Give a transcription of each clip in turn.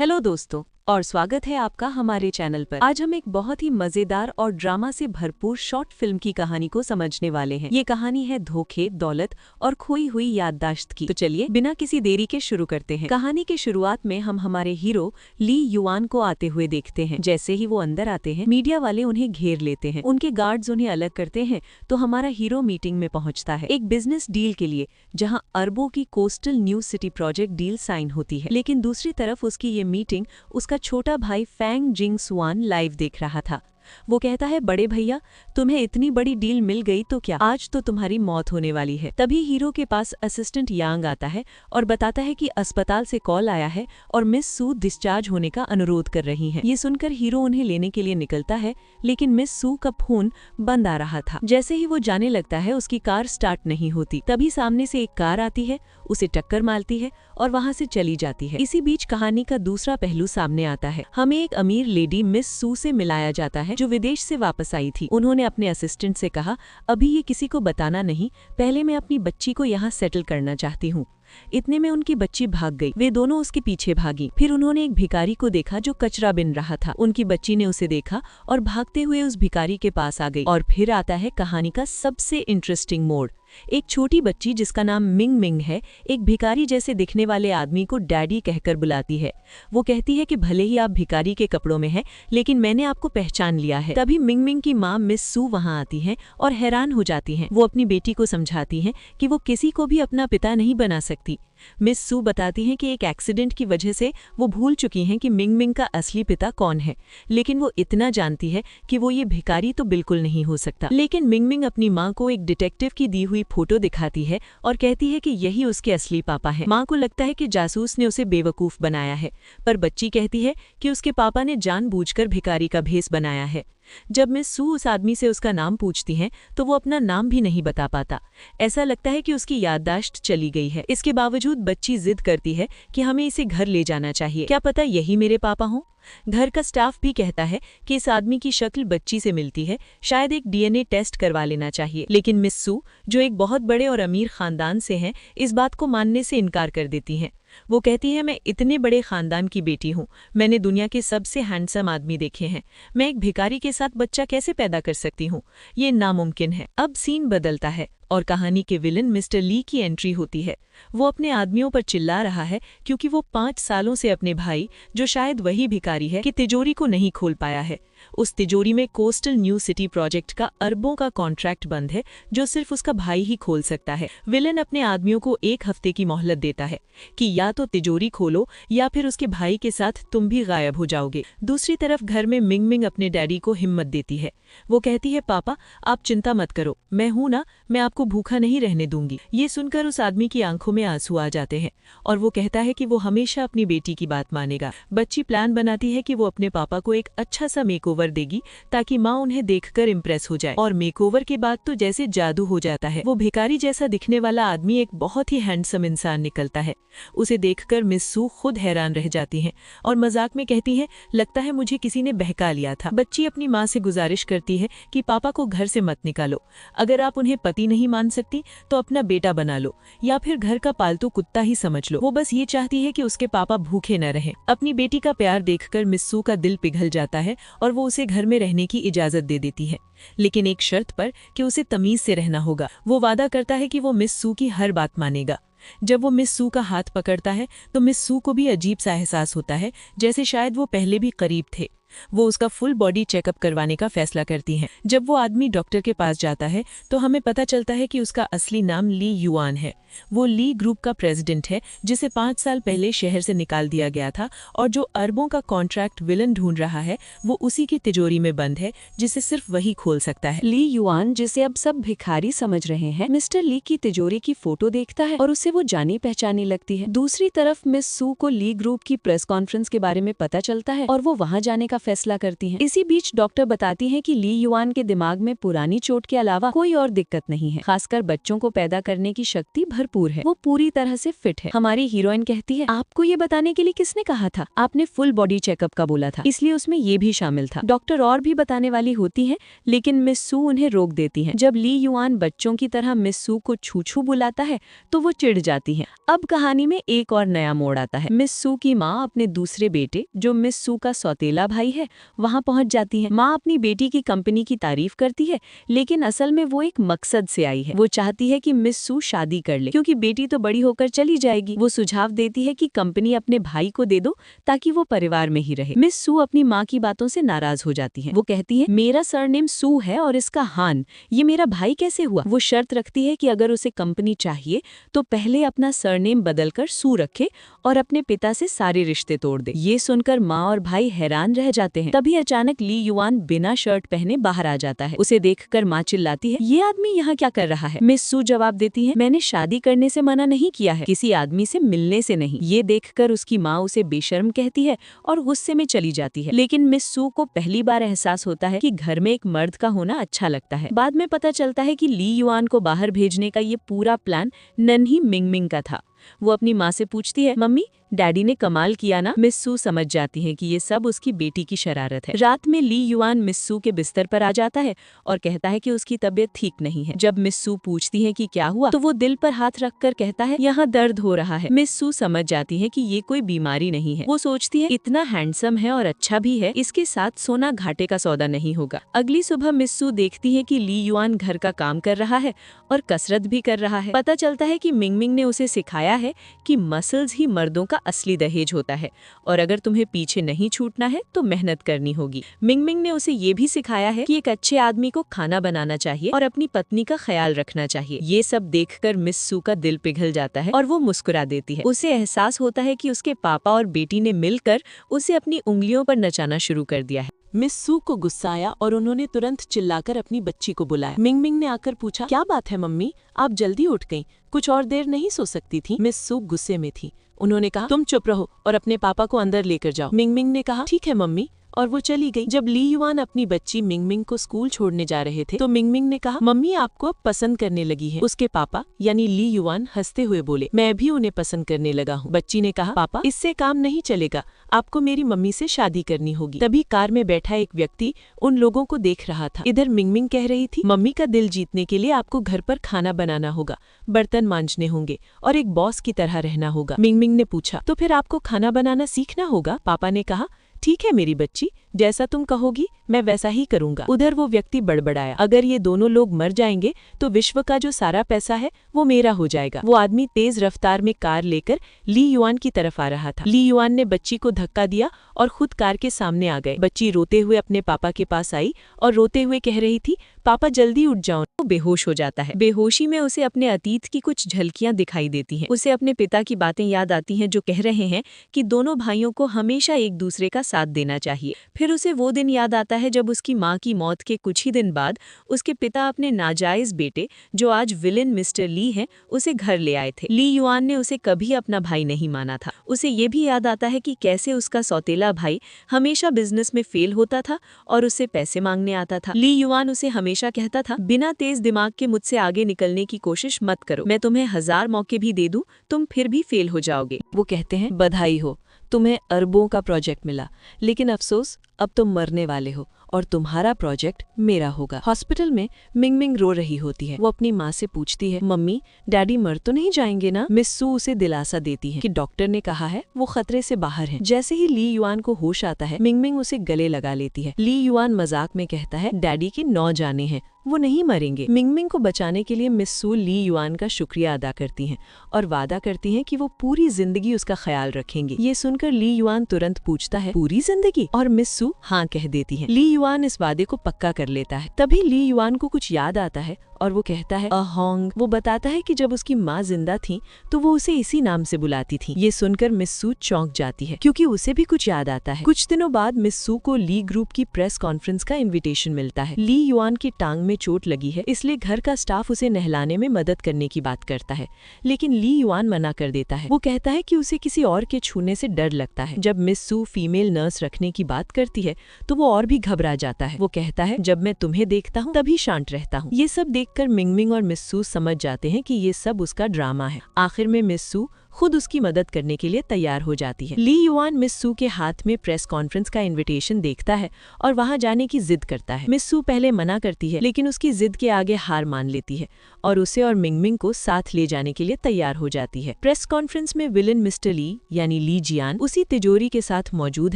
Hello दोस्तों और स्वागत है आपका हमारे चैनल पर। आज हम एक बहुत ही मजेदार और ड्रामा से भरपूर शॉर्ट फिल्म की कहानी को समझने वाले हैं। ये कहानी है धोखे, दौलत और खोई हुई याददाश्त की। तो चलिए बिना किसी देरी के शुरू करते हैं। कहानी के शुरुआत में हम हमारे हीरो ली युआन को आते हुए देखते हैं। जैसे ही वो अंदर आते हैं, मीडिया वाले उन्हें घेर लेते हैं। उनके गार्ड्स उन्हें अलग करते हैं तो हमारा हीरो मीटिंग में पहुंचता है, एक बिजनेस डील के लिए, जहां अरबों की coastal new city project deal sign होती है। लेकिन दूसरी तरफ उसकी ये मीटिंग उसका छोटा भाई फैंग जिंग सुआन लाइव देख रहा था। वो कहता है, बड़े भैया, तुम्हें इतनी बड़ी डील मिल गई तो क्या आज तो तुम्हारी मौत होने वाली है। तभी हीरो के पास असिस्टेंट यांग आता है और बताता है कि अस्पताल से कॉल आया है और मिस सू डिस्चार्ज होने का अनुरोध कर रही हैं। ये सुनकर हीरो उन्हें लेने के लिए निकलता है, लेकिन मिस सू का फोन बंद आ रहा था। जैसे ही वो जाने लगता है, उसकी कार स्टार्ट नहीं होती। तभी सामने से एक कार आती है, उसे टक्कर मारती है और वहां से चली जाती है। इसी बीच कहानी का दूसरा पहलू सामने आता है। हमें एक अमीर लेडी मिस सू से मिलाया जाता है, जो विदेश से वापस आई थी। उन्होंने अपने असिस्टेंट से कहा, अभी ये किसी को बताना नहीं, पहले मैं अपनी बच्ची को यहाँ सेटल करना चाहती हूँ। इतने में उनकी बच्ची भाग गई। वे दोनों उसके पीछे भागी। फिर उन्होंने एक भिखारी को देखा जो कचरा बिन रहा था। उनकी बच्ची ने उसे देखा और भागते हुए उस भिखारी के पास आ गई। और फिर आता है कहानी का सबसे इंटरेस्टिंग मोड़। एक छोटी बच्ची जिसका नाम मिंग मिंग है, एक भिखारी जैसे दिखने वाले आदमी को डैडी कहकर बुलाती है। वो कहती है कि भले ही आप भिखारी के कपड़ों में हैं, लेकिन मैंने आपको पहचान लिया है। तभी मिंग मिंग की माँ मिस सू वहां आती हैं और हैरान हो जाती हैं। वो अपनी बेटी को समझाती हैं कि वो किसी को भी अपना पिता नहीं बना सकती। मिस सू बताती हैं कि एक एक्सीडेंट की वजह से वो भूल चुकी हैं कि मिंग मिंग का असली पिता कौन है, लेकिन वो इतना जानती है कि वो ये भिखारी तो बिल्कुल नहीं हो सकता। लेकिन मिंग मिंग अपनी माँ को एक डिटेक्टिव की दी हुई फोटो दिखाती है और कहती है कि यही उसके असली पापा हैं। माँ को लगता है कि जासूस ने उसे बेवकूफ बनाया है, पर बच्ची कहती है कि उसके पापा ने जानबूझकर भिखारी का भेष बनाया है। जब मिस सू उस आदमी से उसका नाम पूछती हैं तो वो अपना नाम भी नहीं बता पाता। ऐसा लगता है कि उसकी याददाश्त चली गई है। इसके बावजूद बच्ची जिद करती है कि हमें इसे घर ले जाना चाहिए, क्या पता यही मेरे पापा हों। घर का स्टाफ भी कहता है कि इस आदमी की शक्ल बच्ची से मिलती है, शायद एक डीएनए टेस्ट करवा लेना चाहिए। लेकिन मिस सू, जो एक बहुत बड़े और अमीर खानदान से हैं, इस बात को मानने से इनकार कर देती हैं। वो कहती है, मैं इतने बड़े खानदान की बेटी हूँ, मैंने दुनिया के सबसे हैंडसम आदमी देखे हैं, मैं एक भिखारी के साथ बच्चा कैसे पैदा कर सकती हूँ, ये नामुमकिन है। अब सीन बदलता है और कहानी के विलन मिस्टर ली की एंट्री होती है। वो अपने आदमियों पर चिल्ला रहा है क्योंकि वो 5 सालों से अपने भाई, जो शायद वही भिखारी है, की तिजोरी को नहीं खोल पाया है। उस तिजोरी में कोस्टल न्यू सिटी प्रोजेक्ट का अरबों का कॉन्ट्रैक्ट बंद है, जो सिर्फ उसका भाई ही खोल सकता है। विलन अपने आदमियों को 1 हफ्ते की मोहलत देता है कि या तो तिजोरी खोलो या फिर उसके भाई के साथ तुम भी गायब हो जाओगे। दूसरी तरफ घर में मिंग मिंग अपने डैडी को हिम्मत देती है। वो कहती है, पापा आप चिंता मत करो, मैं हूं ना, मैं आपको भूखा नहीं रहने दूंगी। ये सुनकर उस आदमी की आंखों में आंसू आ जाते हैं और वो कहता है कि वो हमेशा अपनी बेटी की बात मानेगा। बच्ची प्लान बनाती है कि वो अपने पापा को एक अच्छा सा मेकओवर देगी ताकि माँ उन्हें देखकर इम्प्रेस हो जाए। और मेकओवर के बाद तो जैसे जादू हो जाता है। वो भिखारी जैसा दिखने वाला आदमी एक बहुत ही हैंडसम इंसान निकलता है। उसे देखकर मिस सू खुद हैरान रह जाती हैं और मजाक में कहती हैं, लगता है मुझे किसी ने बहका लिया था। बच्ची अपनी माँ से गुजारिश करती है कि पापा को घर से मत निकालो, अगर आप उन्हें पति नहीं मान सकती तो अपना बेटा बना लो या फिर घर का पालतू कुत्ता ही समझ लो। वो बस ये चाहती है कि उसके पापा भूखे न रहें। अपनी बेटी का प्यार देखकर मिस सू का दिल पिघल जाता है और वो उसे घर में रहने की इजाजत दे देती है, लेकिन एक शर्त पर कि उसे तमीज से रहना होगा। वो वादा करता है कि वो मिस सू की हर बात मानेगा। जब वो मिस सू का हाथ पकड़ता है तो मिस सू को भी अजीब सा एहसास होता है, जैसे शायद वो पहले भी करीब थे। वो उसका फुल बॉडी चेकअप करवाने का फैसला करती हैं। जब वो आदमी डॉक्टर के पास जाता है तो हमें पता चलता है कि उसका असली नाम ली युआन है। वो ली ग्रुप का प्रेसिडेंट है, जिसे 5 साल पहले शहर से निकाल दिया गया था और जो अरबों का कॉन्ट्रैक्ट विलन ढूंढ रहा है, वो उसी की तिजोरी में बंद है, जिसे सिर्फ वही खोल सकता है। ली युआन, जिसे अब सब भिखारी समझ रहे हैं, मिस्टर ली की तिजोरी की फोटो देखता है और उसे वो जानी पहचानी लगती है। दूसरी तरफ मिस सू को ली ग्रुप की प्रेस कॉन्फ्रेंस के बारे में पता चलता है और वो वहाँ जाने का फैसला करती हैं। इसी बीच डॉक्टर बताती हैं कि ली युआन के दिमाग में पुरानी चोट के अलावा कोई और दिक्कत नहीं है, खासकर बच्चों को पैदा करने की शक्ति भरपूर है, वो पूरी तरह से फिट है। हमारी हीरोइन कहती है, आपको ये बताने के लिए किसने कहा था? आपने फुल बॉडी चेकअप का बोला था, इसलिए उसमें ये भी शामिल था। डॉक्टर और भी बताने वाली होती है, लेकिन मिस सू उन्हें रोक देती है। जब ली युआन बच्चों की तरह मिस सू को छू छू बुलाता है तो वो चिढ़ जाती है। अब कहानी में एक और नया मोड़ आता है। मिस सू की माँ अपने दूसरे बेटे, जो मिस सू का सौतेला भाई है, वहाँ पहुँच जाती है। माँ अपनी बेटी की कंपनी की तारीफ करती है, लेकिन असल में वो एक मकसद से आई है। वो चाहती है कि मिस सू शादी कर ले, क्योंकि बेटी तो बड़ी होकर चली जाएगी। वो सुझाव देती है कि कंपनी अपने भाई को दे दो ताकि वो परिवार में ही रहे। मिस सू अपनी माँ की बातों से नाराज हो जाती है। वो कहती है, मेरा सरनेम सू है और इसका हान, ये मेरा भाई कैसे हुआ? वो शर्त रखती है कि अगर उसे कंपनी चाहिए तो पहले अपना सरनेम बदलकर सू रखे और अपने पिता से सारे रिश्ते तोड़ दे। ये सुनकर माँ और भाई हैरान रह जाते हैं। तभी अचानक ली युआन बिना शर्ट पहने बाहर आ जाता है। उसे देखकर माँ चिल्लाती है, ये आदमी यहाँ क्या कर रहा है? मिस सू जवाब देती है, मैंने शादी करने से मना नहीं किया है, किसी आदमी से मिलने से नहीं। ये देखकर उसकी माँ उसे बेशर्म कहती है और गुस्से में चली जाती है। लेकिन मिस सू को पहली बार एहसास होता है कि घर में एक मर्द का होना अच्छा लगता है। बाद में पता चलता है कि ली युआन को बाहर भेजने का ये पूरा प्लान नन्ही मिंगमिंग का था। वो अपनी माँ से पूछती है, मम्मी डैडी ने कमाल किया ना? मिस सू समझ जाती है कि ये सब उसकी बेटी की शरारत है। रात में ली युआन मिस सू के बिस्तर पर आ जाता है और कहता है कि उसकी तबीयत ठीक नहीं है। जब मिस सू पूछती है कि क्या हुआ, तो वो दिल पर हाथ रखकर कहता है, यहाँ दर्द हो रहा है। मिस सू समझ जाती है कि ये कोई बीमारी नहीं है। वो सोचती है, इतना हैंडसम है और अच्छा भी है, इसके साथ सोना घाटे का सौदा नहीं होगा। अगली सुबह मिस सू देखती है कि ली युआन घर का काम कर रहा है और कसरत भी कर रहा है। पता चलता है कि मिंगमिंग ने उसे सिखाया है कि मसल्स ही मर्दों का असली दहेज होता है और अगर तुम्हें पीछे नहीं छूटना है तो मेहनत करनी होगी। मिंगमिंग ने उसे ये भी सिखाया है कि एक अच्छे आदमी को खाना बनाना चाहिए और अपनी पत्नी का ख्याल रखना चाहिए। ये सब देखकर मिस सू का दिल पिघल जाता है और वो मुस्कुरा देती है। उसे एहसास होता है कि उसके पापा और बेटी ने मिलकर उसे अपनी उंगलियों पर नचाना शुरू कर दिया है। मिस सू को गुस्सा आया और उन्होंने तुरंत चिल्लाकर अपनी बच्ची को बुलाया। मिंगमिंग ने आकर पूछा, क्या बात है मम्मी, आप जल्दी उठ गईं, कुछ और देर नहीं सो सकती थी? मिस सू गुस्से में थी। उन्होंने कहा, तुम चुप रहो और अपने पापा को अंदर लेकर जाओ। मिंगमिंग ने कहा, ठीक है मम्मी, और वो चली गई। जब ली युआन अपनी बच्ची मिंगमिंग को स्कूल छोड़ने जा रहे थे तो मिंगमिंग ने कहा, मम्मी आपको अब पसंद करने लगी है। उसके पापा यानी ली युआन हंसते हुए बोले, मैं भी उन्हें पसंद करने लगा हूँ। बच्ची ने कहा, पापा इससे काम नहीं चलेगा, आपको मेरी मम्मी से शादी करनी होगी। तभी कार में बैठा एक व्यक्ति उन लोगों को देख रहा था। इधर मिंगमिंग कह रही थी, मम्मी का दिल जीतने के लिए आपको घर पर खाना बनाना होगा, बर्तन मांजने होंगे और एक बॉस की तरह रहना होगा। मिंगमिंग ने पूछा, तो फिर आपको खाना बनाना सीखना होगा? पापा ने कहा, ठीक है मेरी बच्ची, जैसा तुम कहोगी मैं वैसा ही करूंगा। उधर वो व्यक्ति बड़बड़ाया, अगर ये दोनों लोग मर जाएंगे तो विश्व का जो सारा पैसा है वो मेरा हो जाएगा। वो आदमी तेज रफ्तार में कार लेकर ली युआन की तरफ आ रहा था। ली युआन ने बच्ची को धक्का दिया और खुद कार के सामने आ गए। बच्ची रोते हुए अपने पापा के पास आई और रोते हुए कह रही थी, पापा जल्दी उठ जाओ। वो बेहोश हो जाता है। बेहोशी में उसे अपने अतीत की कुछ झलकियां दिखाई देती हैं। उसे अपने पिता की बातें याद आती हैं जो कह रहे हैं कि दोनों भाइयों को हमेशा एक दूसरे का साथ देना चाहिए। फिर उसे वो दिन याद आता है जब उसकी माँ की मौत के कुछ ही दिन बाद उसके पिता अपने नाजायज बेटे, जो आज विलेन मिस्टर ली हैं, उसे घर ले आए थे। ली युआन ने उसे कभी अपना भाई नहीं माना था। उसे ये भी याद आता है कि कैसे उसका सौतेला भाई हमेशा बिजनेस में फेल होता था और उससे पैसे मांगने आता था। ली युआन उसे हमेशा कहता था, बिना तेज दिमाग के मुझसे आगे निकलने की कोशिश मत करो, मैं तुम्हें 1000 मौके भी दे दूं, तुम फिर भी फेल हो जाओगे। वो कहते हैं, बधाई हो, तुम्हें अरबों का प्रोजेक्ट मिला, लेकिन अफसोस अब तुम मरने वाले हो और तुम्हारा प्रोजेक्ट मेरा होगा। हॉस्पिटल में मिंगमिंग रो रही होती है। वो अपनी माँ से पूछती है, मम्मी डैडी मर तो नहीं जाएंगे ना? मिस सू उसे दिलासा देती है कि डॉक्टर ने कहा है वो खतरे से बाहर है। जैसे ही ली युआन को होश आता है, मिंगमिंग उसे गले लगा लेती है। ली युआन मजाक में कहता है, डैडी की 9 जानें हैं, वो नहीं मरेंगे। मिंगमिंग को बचाने के लिए मिस सू ली युआन का शुक्रिया अदा करती हैं और वादा करती हैं कि वो पूरी जिंदगी उसका ख्याल रखेंगे। ये सुनकर ली युआन तुरंत पूछता है, पूरी जिंदगी? और मिस सू हाँ कह देती है। ली युआन इस वादे को पक्का कर लेता है। तभी ली युआन को कुछ याद आता है और वो कहता है अहोंग। वो बताता है कि जब उसकी माँ जिंदा थी तो वो उसे इसी नाम से बुलाती थी। ये सुनकर मिस सू चौंक जाती है क्योंकि उसे भी कुछ याद आता है। कुछ दिनों बाद मिस सू को ली ग्रुप की प्रेस कॉन्फ्रेंस का इन्विटेशन मिलता है। ली युआन की टांग में चोट लगी है, इसलिए घर का स्टाफ उसे नहलाने में मदद करने की बात करता है, लेकिन ली युआन मना कर देता है। वो कहता है कि उसे किसी और के छूने से डर लगता है। जब मिस सू फीमेल नर्स रखने की बात करती है तो वो और भी घबरा जाता है। वो कहता है जब मैं तुम्हें देखता हूँ तभी शांत रहता हूँ। ये सब देखकर मिंगमिंग और मिस सू समझ जाते हैं कि ये सब उसका ड्रामा है। आखिर में मिस सू खुद उसकी मदद करने के लिए तैयार हो जाती है। ली युआन मिस सू के हाथ में प्रेस कॉन्फ्रेंस का इनविटेशन देखता है और वहां जाने की जिद करता है। मिस सू पहले मना करती है, लेकिन उसकी जिद के आगे हार मान लेती है और उसे और मिंगमिंग को साथ ले जाने के लिए तैयार हो जाती है। प्रेस कॉन्फ्रेंस में विलन मिस्टर ली यानी ली जियान उसी तिजोरी के साथ मौजूद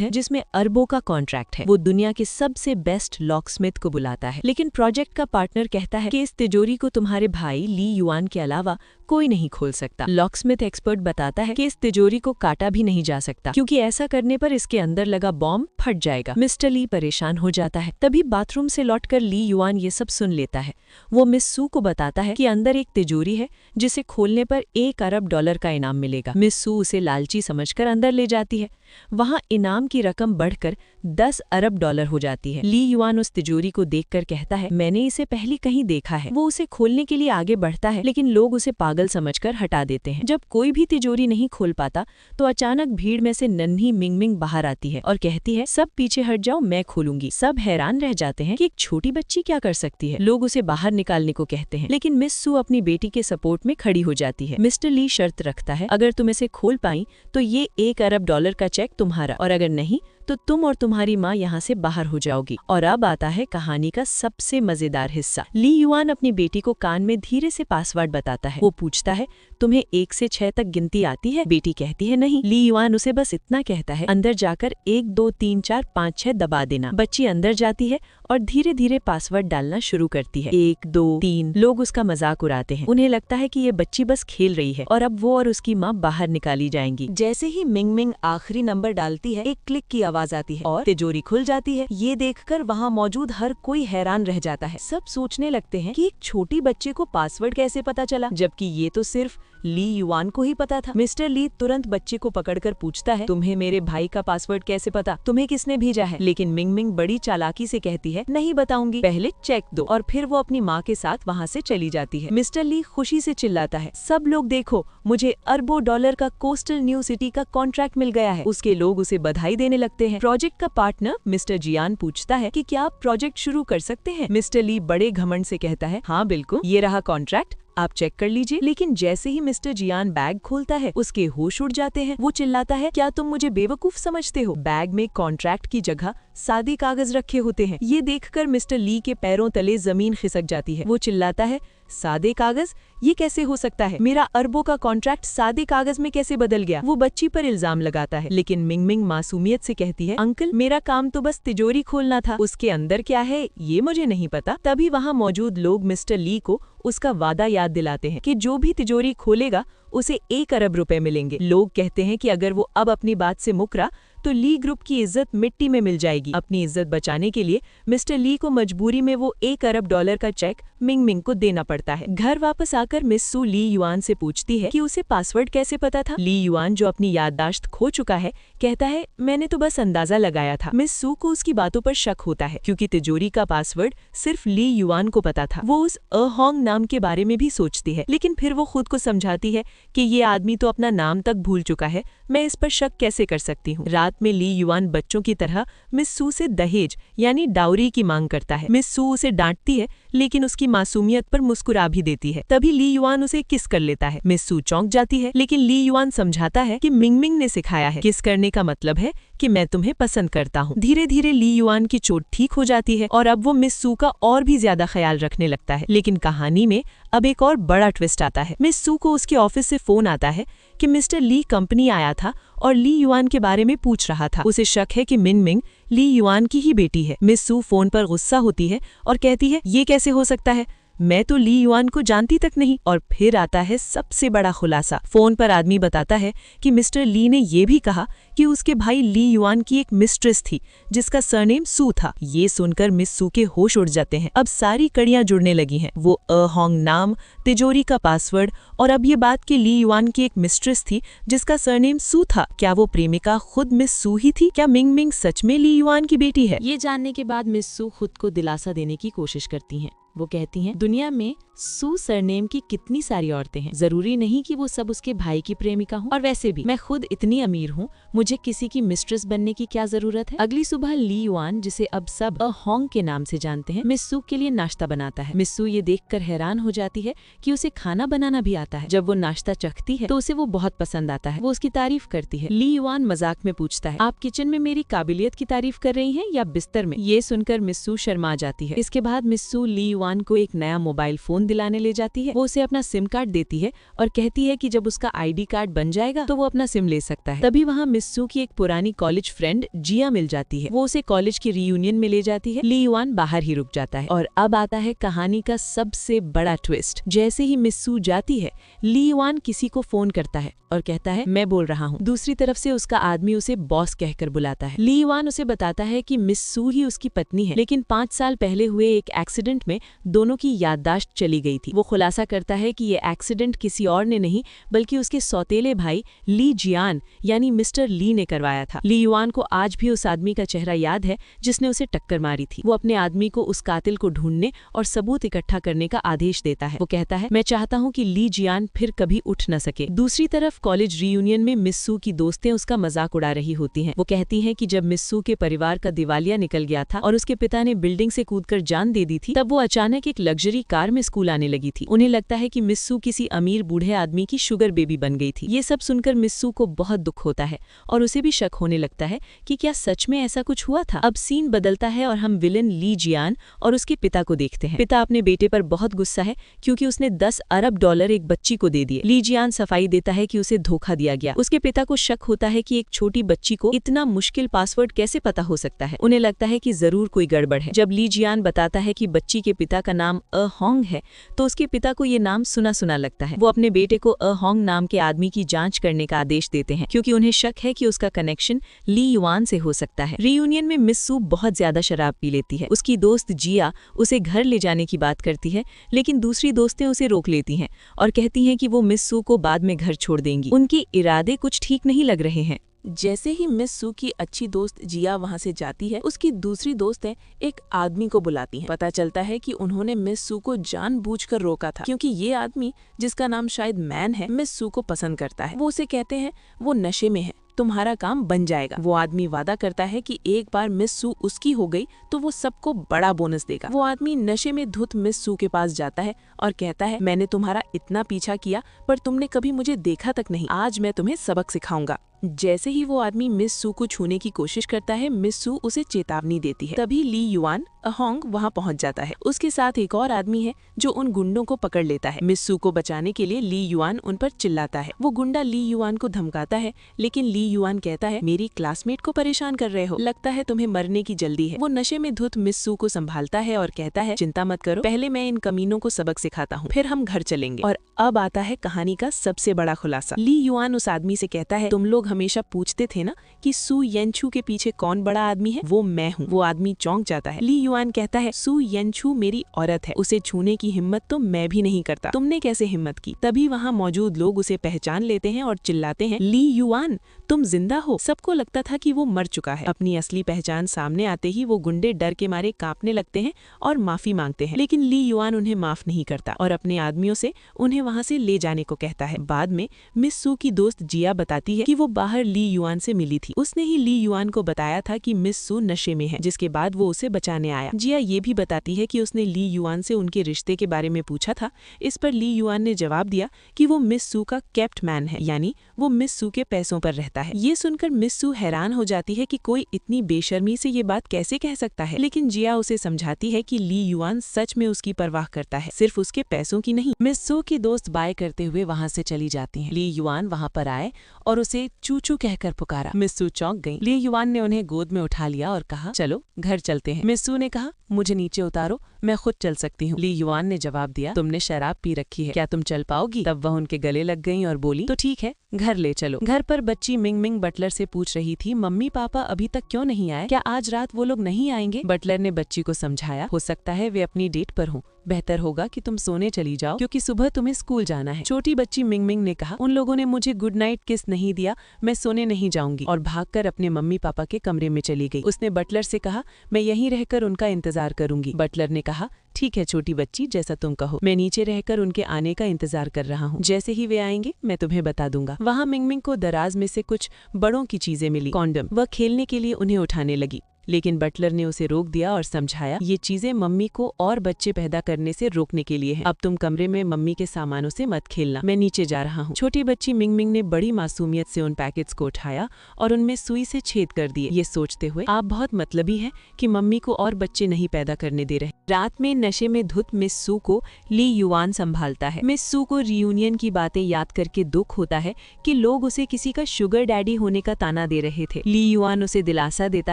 है जिसमें अरबों का कॉन्ट्रैक्ट है। वो दुनिया के सबसे बेस्ट लॉकस्मिथ को बुलाता है, लेकिन प्रोजेक्ट का पार्टनर कहता है कि इस तिजोरी को तुम्हारे भाई ली युआन के अलावा कोई नहीं खोल सकता। लॉकस्मिथ एक्सपर्ट बताता है कि इस तिजोरी को काटा भी नहीं जा सकता क्योंकि ऐसा करने पर इसके अंदर लगा बॉम्ब फट जाएगा। मिस्टर ली परेशान हो जाता है। तभी बाथरूम से लौटकर ली युआन ये सब सुन लेता है। वो मिस सू को बताता है कि अंदर एक तिजोरी है जिसे खोलने पर $1 अरब का इनाम मिलेगा। मिस सू उसे लालची समझकर अंदर ले जाती है। वहां इनाम की रकम बढ़कर $10 अरब हो जाती है। ली युआन उस तिजोरी को देखकर कहता है मैंने इसे पहले कहीं देखा है। वो उसे खोलने के लिए आगे बढ़ता है, लेकिन लोग उसे पागल समझकर हटा देते हैं। जब कोई भी तिजोरी नहीं खोल पाता तो अचानक भीड़ में से नन्ही मिंगमिंग बाहर आती है और कहती है सब पीछे हट जाओ, मैं खोलूंगी। सब हैरान रह जाते हैं कि एक छोटी बच्ची क्या कर सकती है। लोग उसे बाहर निकालने को कहते हैं, लेकिन मिस सू अपनी बेटी के सपोर्ट में खड़ी हो जाती है। मिस्टर ली शर्त रखता है अगर तुम इसे खोल पाई तो ये $1 अरब का चेक तुम्हारा, और अगर नहीं तो तुम और तुम्हारी माँ यहाँ से बाहर हो जाओगी। और अब आता है कहानी का सबसे मजेदार हिस्सा। ली युआन अपनी बेटी को कान में धीरे से पासवर्ड बताता है। वो पूछता है तुम्हें 1 से 6 तक गिनती आती है? बेटी कहती है नहीं। ली युआन उसे बस इतना कहता है अंदर जाकर 1 2 3 4 5 6 दबा देना। बच्ची अंदर जाती है और धीरे धीरे पासवर्ड डालना शुरू करती है। 1 2 3। लोग उसका मजाक उड़ाते हैं। उन्हें लगता है कि ये बच्ची बस खेल रही है और अब वो और उसकी माँ बाहर निकाली जाएंगी। जैसे ही मिंगमिंग आखिरी नंबर डालती है एक क्लिक की आवाज आती है और तिजोरी खुल जाती है। ये देखकर वहाँ मौजूद हर कोई हैरान रह जाता है। सब सोचने लगते हैं कि एक छोटी बच्चे को पासवर्ड कैसे पता चला, जबकि ये तो सिर्फ ली युआन को ही पता था। मिस्टर ली तुरंत बच्चे को पकड़कर पूछता है तुम्हें मेरे भाई का पासवर्ड कैसे पता, तुम्हें किसने भेजा है? लेकिन मिंगमिंग बड़ी चालाकी से कहती है नहीं बताऊंगी, पहले चेक दो। और फिर वो अपनी माँ के साथ वहाँ से चली जाती है। मिस्टर ली खुशी से चिल्लाता है सब लोग देखो, मुझे अरबों डॉलर का कोस्टल न्यू सिटी का कॉन्ट्रैक्ट मिल गया है। उसके लोग उसे बधाई देने लगते हैं। प्रोजेक्ट का पार्टनर मिस्टर जियान पूछता है कि क्या आप प्रोजेक्ट शुरू कर सकते हैं? मिस्टर ली बड़े घमंड से कहता है हाँ बिल्कुल, ये रहा कॉन्ट्रैक्ट, आप चेक कर लीजिए। लेकिन जैसे ही मिस्टर जियान बैग खोलता है उसके होश उड़ जाते हैं। वो चिल्लाता है क्या तुम मुझे बेवकूफ समझते हो? बैग में कॉन्ट्रैक्ट की जगह सादे कागज रखे होते हैं। ये देखकर मिस्टर ली के पैरों तले जमीन खिसक जाती है। वो चिल्लाता है सादे कागज, ये कैसे हो सकता है? मेरा अरबों का कॉन्ट्रैक्ट सादे कागज में कैसे बदल गया? वो बच्ची पर इल्जाम लगाता है, लेकिन मिंगमिंग मासूमियत से कहती है अंकल मेरा काम तो बस तिजोरी खोलना था, उसके अंदर क्या है ये मुझे नहीं पता। तभी वहाँ मौजूद लोग मिस्टर ली को उसका वादा याद दिलाते हैं कि जो भी तिजोरी खोलेगा उसे $1 अरब मिलेंगे। लोग कहते हैं कि अगर वो अब अपनी बात से मुकरा तो ली ग्रुप की इज्जत मिट्टी में मिल जाएगी। अपनी इज्जत बचाने के लिए मिस्टर ली को मजबूरी में वो $1 अरब का चेक मिंगमिंग को देना पड़ता है। घर वापस आकर मिस सू ली युआन से पूछती है कि उसे पासवर्ड कैसे पता था। ली युआन जो अपनी याददाश्त खो चुका है कहता है मैंने तो बस अंदाजा लगाया था। मिस सू को उसकी बातों पर शक होता है क्योंकि तिजोरी का पासवर्ड सिर्फ ली युआन को पता था। वो उस अहोंग नाम के बारे में भी सोचती है, लेकिन फिर वो खुद को समझाती है कि ये आदमी तो अपना नाम तक भूल चुका है, मैं इस पर शक कैसे कर सकती हूँ। रात में ली युआन बच्चों की तरह मिस सू से दहेज यानी डाउरी की मांग करता है। मिस सू उसे डांटती है, लेकिन उसकी मासूमियत पर मुस्कुरा भी देती है। तभी ली युआन उसे किस कर लेता है। मिस सू चौंक जाती है, लेकिन ली युआन समझाता है कि मिंगमिंग ने सिखाया है, किस करने का मतलब है कि मैं तुम्हें पसंद करता हूँ। धीरे धीरे ली युआन की चोट ठीक हो जाती है और अब वो मिस सू का और भी ज्यादा ख्याल रखने लगता है। लेकिन कहानी में अब एक और बड़ा ट्विस्ट आता है। मिस सू को उसके ऑफिस से फोन आता है कि मिस्टर ली कंपनी आया था और ली युआन के बारे में पूछ रहा था। उसे शक है कि मिंगमिंग ली युआन की ही बेटी है। मिस सू फोन पर गुस्सा होती है और कहती है ये कैसे हो सकता है, मैं तो ली युआन को जानती तक नहीं। और फिर आता है सबसे बड़ा खुलासा। फोन पर आदमी बताता है कि मिस्टर ली ने ये भी कहा कि उसके भाई ली युआन की एक मिस्ट्रेस थी जिसका सरनेम सू था। ये सुनकर मिस सू के होश उड़ जाते हैं। अब सारी कड़ियां जुड़ने लगी हैं। वो होंग नाम, तिजोरी का पासवर्ड और अब ये बात कि ली युआन की एक मिस्ट्रेस थी जिसका सरनेम सू था। क्या वो प्रेमिका खुद मिस सू ही थी? क्या मिंग मिंग सच में ली युआन की बेटी है? ये जानने के बाद मिस सू खुद को दिलासा देने की कोशिश करती हैं। वो कहती हैं, दुनिया में सू सरनेम की कितनी सारी औरतें हैं, जरूरी नहीं कि वो सब उसके भाई की प्रेमिका हों। और वैसे भी मैं खुद इतनी अमीर हूँ, मुझे किसी की मिस्ट्रेस बनने की क्या जरूरत है। अगली सुबह ली युआन, जिसे अब सब होंग के नाम से जानते हैं, मिस सू के लिए नाश्ता बनाता है। मिस सू ये देखकर हैरान हो जाती है कि उसे खाना बनाना भी आता है। जब वो नाश्ता चखती है तो उसे वो बहुत पसंद आता है। वो उसकी तारीफ करती है। ली युआन मजाक में पूछता है, आप किचन में मेरी काबिलियत की तारीफ कर रही हैं या बिस्तर में? ये सुनकर मिस सू शर्मा जाती है। इसके बाद मिस सू ली युआन को एक नया मोबाइल फोन दिलाने ले जाती है। वो उसे अपना सिम कार्ड देती है और कहती है कि जब उसका आईडी कार्ड बन जाएगा तो वो अपना सिम ले सकता है। तभी वहाँ मिस सू की एक पुरानी कॉलेज फ्रेंड जिया मिल जाती है। वो उसे कॉलेज की रियूनियन में ले जाती है। ली युआन बाहर ही रुक जाता है। और अब आता है कहानी का सबसे बड़ा ट्विस्ट। जैसे ही मिस सू जाती है, ली युआन किसी को फोन करता है और कहता है, मैं बोल रहा हूँ। दूसरी तरफ से उसका आदमी उसे बॉस कहकर बुलाता है। ली युआन उसे बताता है कि मिस सू ही उसकी पत्नी है, लेकिन 5 साल पहले हुए एक एक्सीडेंट में दोनों की याददाश्त चली गई थी। वो खुलासा करता है कि ये एक्सीडेंट किसी और ने नहीं बल्कि उसके सौतेले भाई ली जियान यानी मिस्टर ली ने करवाया था। ली युआन को आज भी उस आदमी का चेहरा याद है जिसने उसे टक्कर मारी थी। वो अपने आदमी को उस कातिल को ढूंढने और सबूत इकट्ठा करने का आदेश देता है। वो कहता है, मैं चाहता हूँ कि ली जियान फिर कभी उठ न सके। दूसरी तरफ कॉलेज रियूनियन में मिस सू की दोस्तें उसका मजाक उड़ा रही होती हैं। वो कहती हैं कि जब मिस सू के परिवार का दिवालिया निकल गया था और उसके पिता ने बिल्डिंग से कूदकर जान दे दी थी, तब वो अचानक एक लग्जरी कार में स्कूल आने लगी थी। उन्हें लगता है कि मिस सू किसी अमीर बूढ़े आदमी की शुगर बेबी बन गई थी। ये सब सुनकर मिस सू को बहुत दुख होता है और उसे भी शक होने लगता है कि क्या सच में ऐसा कुछ हुआ था। अब सीन बदलता है और हम विलेन ली जियान और उसके पिता को देखते हैं। पिता अपने बेटे पर बहुत गुस्सा है क्योंकि उसने 10 अरब डॉलर एक बच्ची को दे दिए। ली जियान सफाई देता है कि उसे धोखा दिया गया। उसके पिता को शक होता है कि एक छोटी बच्ची को इतना मुश्किल पासवर्ड कैसे पता हो सकता है। उन्हें लगता है कि जरूर कोई गड़बड़ है। जब ली जियान बताता है कि बच्ची के पिता का नाम होंग है तो उसके पिता को ये नाम सुना सुना लगता है। वो अपने बेटे को होंग नाम के आदमी की जांच करने का आदेश देते हैं क्योंकि उन्हें शक है कि उसका कनेक्शन ली युआन से हो सकता है। रियूनियन में मिस सू बहुत ज्यादा शराब पी लेती है। उसकी दोस्त जिया उसे घर ले जाने की बात करती है, लेकिन दूसरी दोस्तें उसे रोक लेती हैं और कहती हैं कि वो मिस सू को बाद में घर छोड़ देंगी। उनके इरादे कुछ ठीक नहीं लग रहे हैं। जैसे ही मिस सू की अच्छी दोस्त जिया वहाँ से जाती है, उसकी दूसरी दोस्तें एक आदमी को बुलाती हैं। पता चलता है कि उन्होंने मिस सू को जानबूझकर रोका था क्योंकि ये आदमी, जिसका नाम शायद मैन है, मिस सू को पसंद करता है। वो उसे कहते हैं वो नशे में है, तुम्हारा काम बन जाएगा। वो आदमी वादा करता है कि एक बार मिस सू उसकी हो गई तो वो सबको बड़ा बोनस देगा। वो आदमी नशे में धुत मिस सू के पास जाता है और कहता है, मैंने तुम्हारा इतना पीछा किया पर तुमने कभी मुझे देखा तक नहीं, आज मैं तुम्हें सबक सिखाऊंगा। जैसे ही वो आदमी मिस सू को छूने की कोशिश करता है, मिस सू उसे चेतावनी देती है। तभी ली युआन होंग वहाँ पहुँच जाता है। उसके साथ एक और आदमी है जो उन गुंडों को पकड़ लेता है। मिस सू को बचाने के लिए ली युआन उन पर चिल्लाता है। वो गुंडा ली युआन को धमकाता है, लेकिन ली युआन कहता है, मेरी क्लासमेट को परेशान कर रहे हो, लगता है तुम्हें मरने की जल्दी है। वो नशे में धुत मिस सू को संभालता है और कहता है, चिंता मत करो, पहले मैं इन कमीनों को सबक सिखाता हूँ, फिर हम घर चलेंगे। और अब आता है कहानी का सबसे बड़ा खुलासा। ली युआन उस आदमी से कहता है, तुम लोग हमेशा पूछते थे ना कि सू येनछू के पीछे कौन बड़ा आदमी है, वो मैं हूँ। वो आदमी चौंक जाता है। ली युआन कहता है, सू येनछू मेरी औरत है, उसे छूने की हिम्मत तो मैं भी नहीं करता, तुमने कैसे हिम्मत की। तभी वहाँ मौजूद लोग उसे पहचान लेते हैं और चिल्लाते हैं, ली युआन तुम जिंदा हो। सबको लगता था कि वो मर चुका है। अपनी असली पहचान सामने आते ही वो गुंडे डर के मारे कांपने लगते हैं और माफी मांगते हैं, लेकिन ली युआन उन्हें माफ नहीं करता और अपने आदमियों से उन्हें वहाँ से ले जाने को कहता है। बाद में मिस सू की दोस्त जिया बताती है कि वो बाहर ली युआन से मिली थी। उसने ही ली युआन को बताया था कि मिस सू नशे में है, जिसके बाद वो उसे बचाने आया। जिया ये भी बताती है कि उसने ली युआन से उनके रिश्ते के बारे में पूछा था। इस पर ली युआन ने जवाब दिया कि वो मिस सू का केप्ट मैन है, यानी वो मिस सू के पैसों पर रहता है। ये सुनकर मिस सू हैरान हो जाती है कि कोई इतनी बेशर्मी से ये बात कैसे कह सकता है, लेकिन जिया उसे समझाती है कि ली युआन सच में उसकी परवाह करता है, सिर्फ उसके पैसों की नहीं। मिस सू की दोस्त बाय करते हुए वहाँ से चली जाती है। ली युआन वहाँ पर आए और उसे चूचू कहकर पुकारा। मिस सू चौंक गईं। ली युआन ने उन्हें गोद में उठा लिया और कहा, चलो घर चलते हैं। मिस सू ने कहा, मुझे नीचे उतारो, मैं खुद चल सकती हूँ। ली युआन ने जवाब दिया, तुमने शराब पी रखी है, क्या तुम चल पाओगी? तब वह उनके गले लग गईं और बोली, तो ठीक है, घर ले चलो। घर पर बच्ची मिंग मिंग बटलर से पूछ रही थी, मम्मी पापा अभी तक क्यों नहीं आए? क्या आज रात वो लोग नहीं आएंगे? बटलर ने बच्ची को समझाया, हो सकता है वे अपनी डेट पर हों, बेहतर होगा कि तुम सोने चली जाओ क्योंकि सुबह तुम्हें स्कूल जाना है। छोटी बच्ची मिंग मिंग ने कहा, उन लोगों ने मुझे गुड नाइट किस नहीं दिया, मैं सोने नहीं जाऊंगी, और भागकर अपने मम्मी पापा के कमरे में चली गई। उसने बटलर से कहा, मैं यहीं रहकर उनका इंतजार करूंगी। बटलर ने कहा, ठीक है छोटी बच्ची, जैसा तुम कहो, मैं नीचे रहकर उनके आने का इंतजार कर रहा हूँ। जैसे ही वे आएंगे मैं तुम्हें बता दूंगा। वहाँ मिंग मिंग को दराज में से कुछ बड़ों की चीजें मिली, कॉन्डम। वह खेलने के लिए उन्हें उठाने लगी, लेकिन बटलर ने उसे रोक दिया और समझाया, ये चीजें मम्मी को और बच्चे पैदा करने से रोकने के लिए हैं। अब तुम कमरे में मम्मी के सामानों से मत खेलना, मैं नीचे जा रहा हूँ। छोटी बच्ची मिंग मिंग ने बड़ी मासूमियत से उन पैकेट्स को उठाया और उनमें सुई से छेद कर दिए, ये सोचते हुए, आप बहुत मतलबी हैं कि मम्मी को और बच्चे नहीं पैदा करने दे रहे। रात में नशे में धुत मिस सू को ली युआन संभालता है। मिस सू को रियूनियन की बातें याद करके दुख होता है कि लोग उसे किसी का शुगर डैडी होने का ताना दे रहे थे। ली युआन उसे दिलासा देता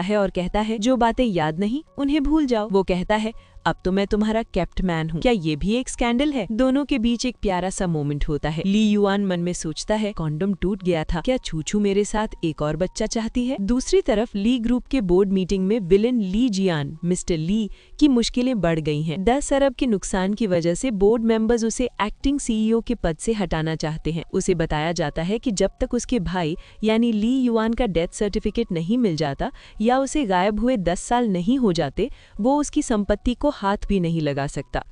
है और कहता है, जो बातें याद नहीं उन्हें भूल जाओ। वो कहता है, अब तो मैं तुम्हारा कैप्ट मैन हूँ। क्या ये भी एक स्कैंडल है? दोनों के बीच एक प्यारा सा मोमेंट होता है। ली युआन मन में सोचता है, कॉन्डम टूट गया था, क्या चूचू मेरे साथ एक और बच्चा चाहती है? दूसरी तरफ ली ग्रुप के बोर्ड मीटिंग में विलेन ली जियान, मिस्टर ली की मुश्किलें बढ़ गई हैं। 10 अरब के नुकसान की वजह से बोर्ड मेंबर्स उसे एक्टिंग सीईओ के पद से हटाना चाहते हैं। उसे बताया जाता है कि जब तक उसके भाई यानी ली युआन का डेथ सर्टिफिकेट नहीं मिल जाता या उसे गायब हुए 10 साल नहीं हो जाते, वो उसकी संपत्ति को हाथ भी नहीं लगा सकता।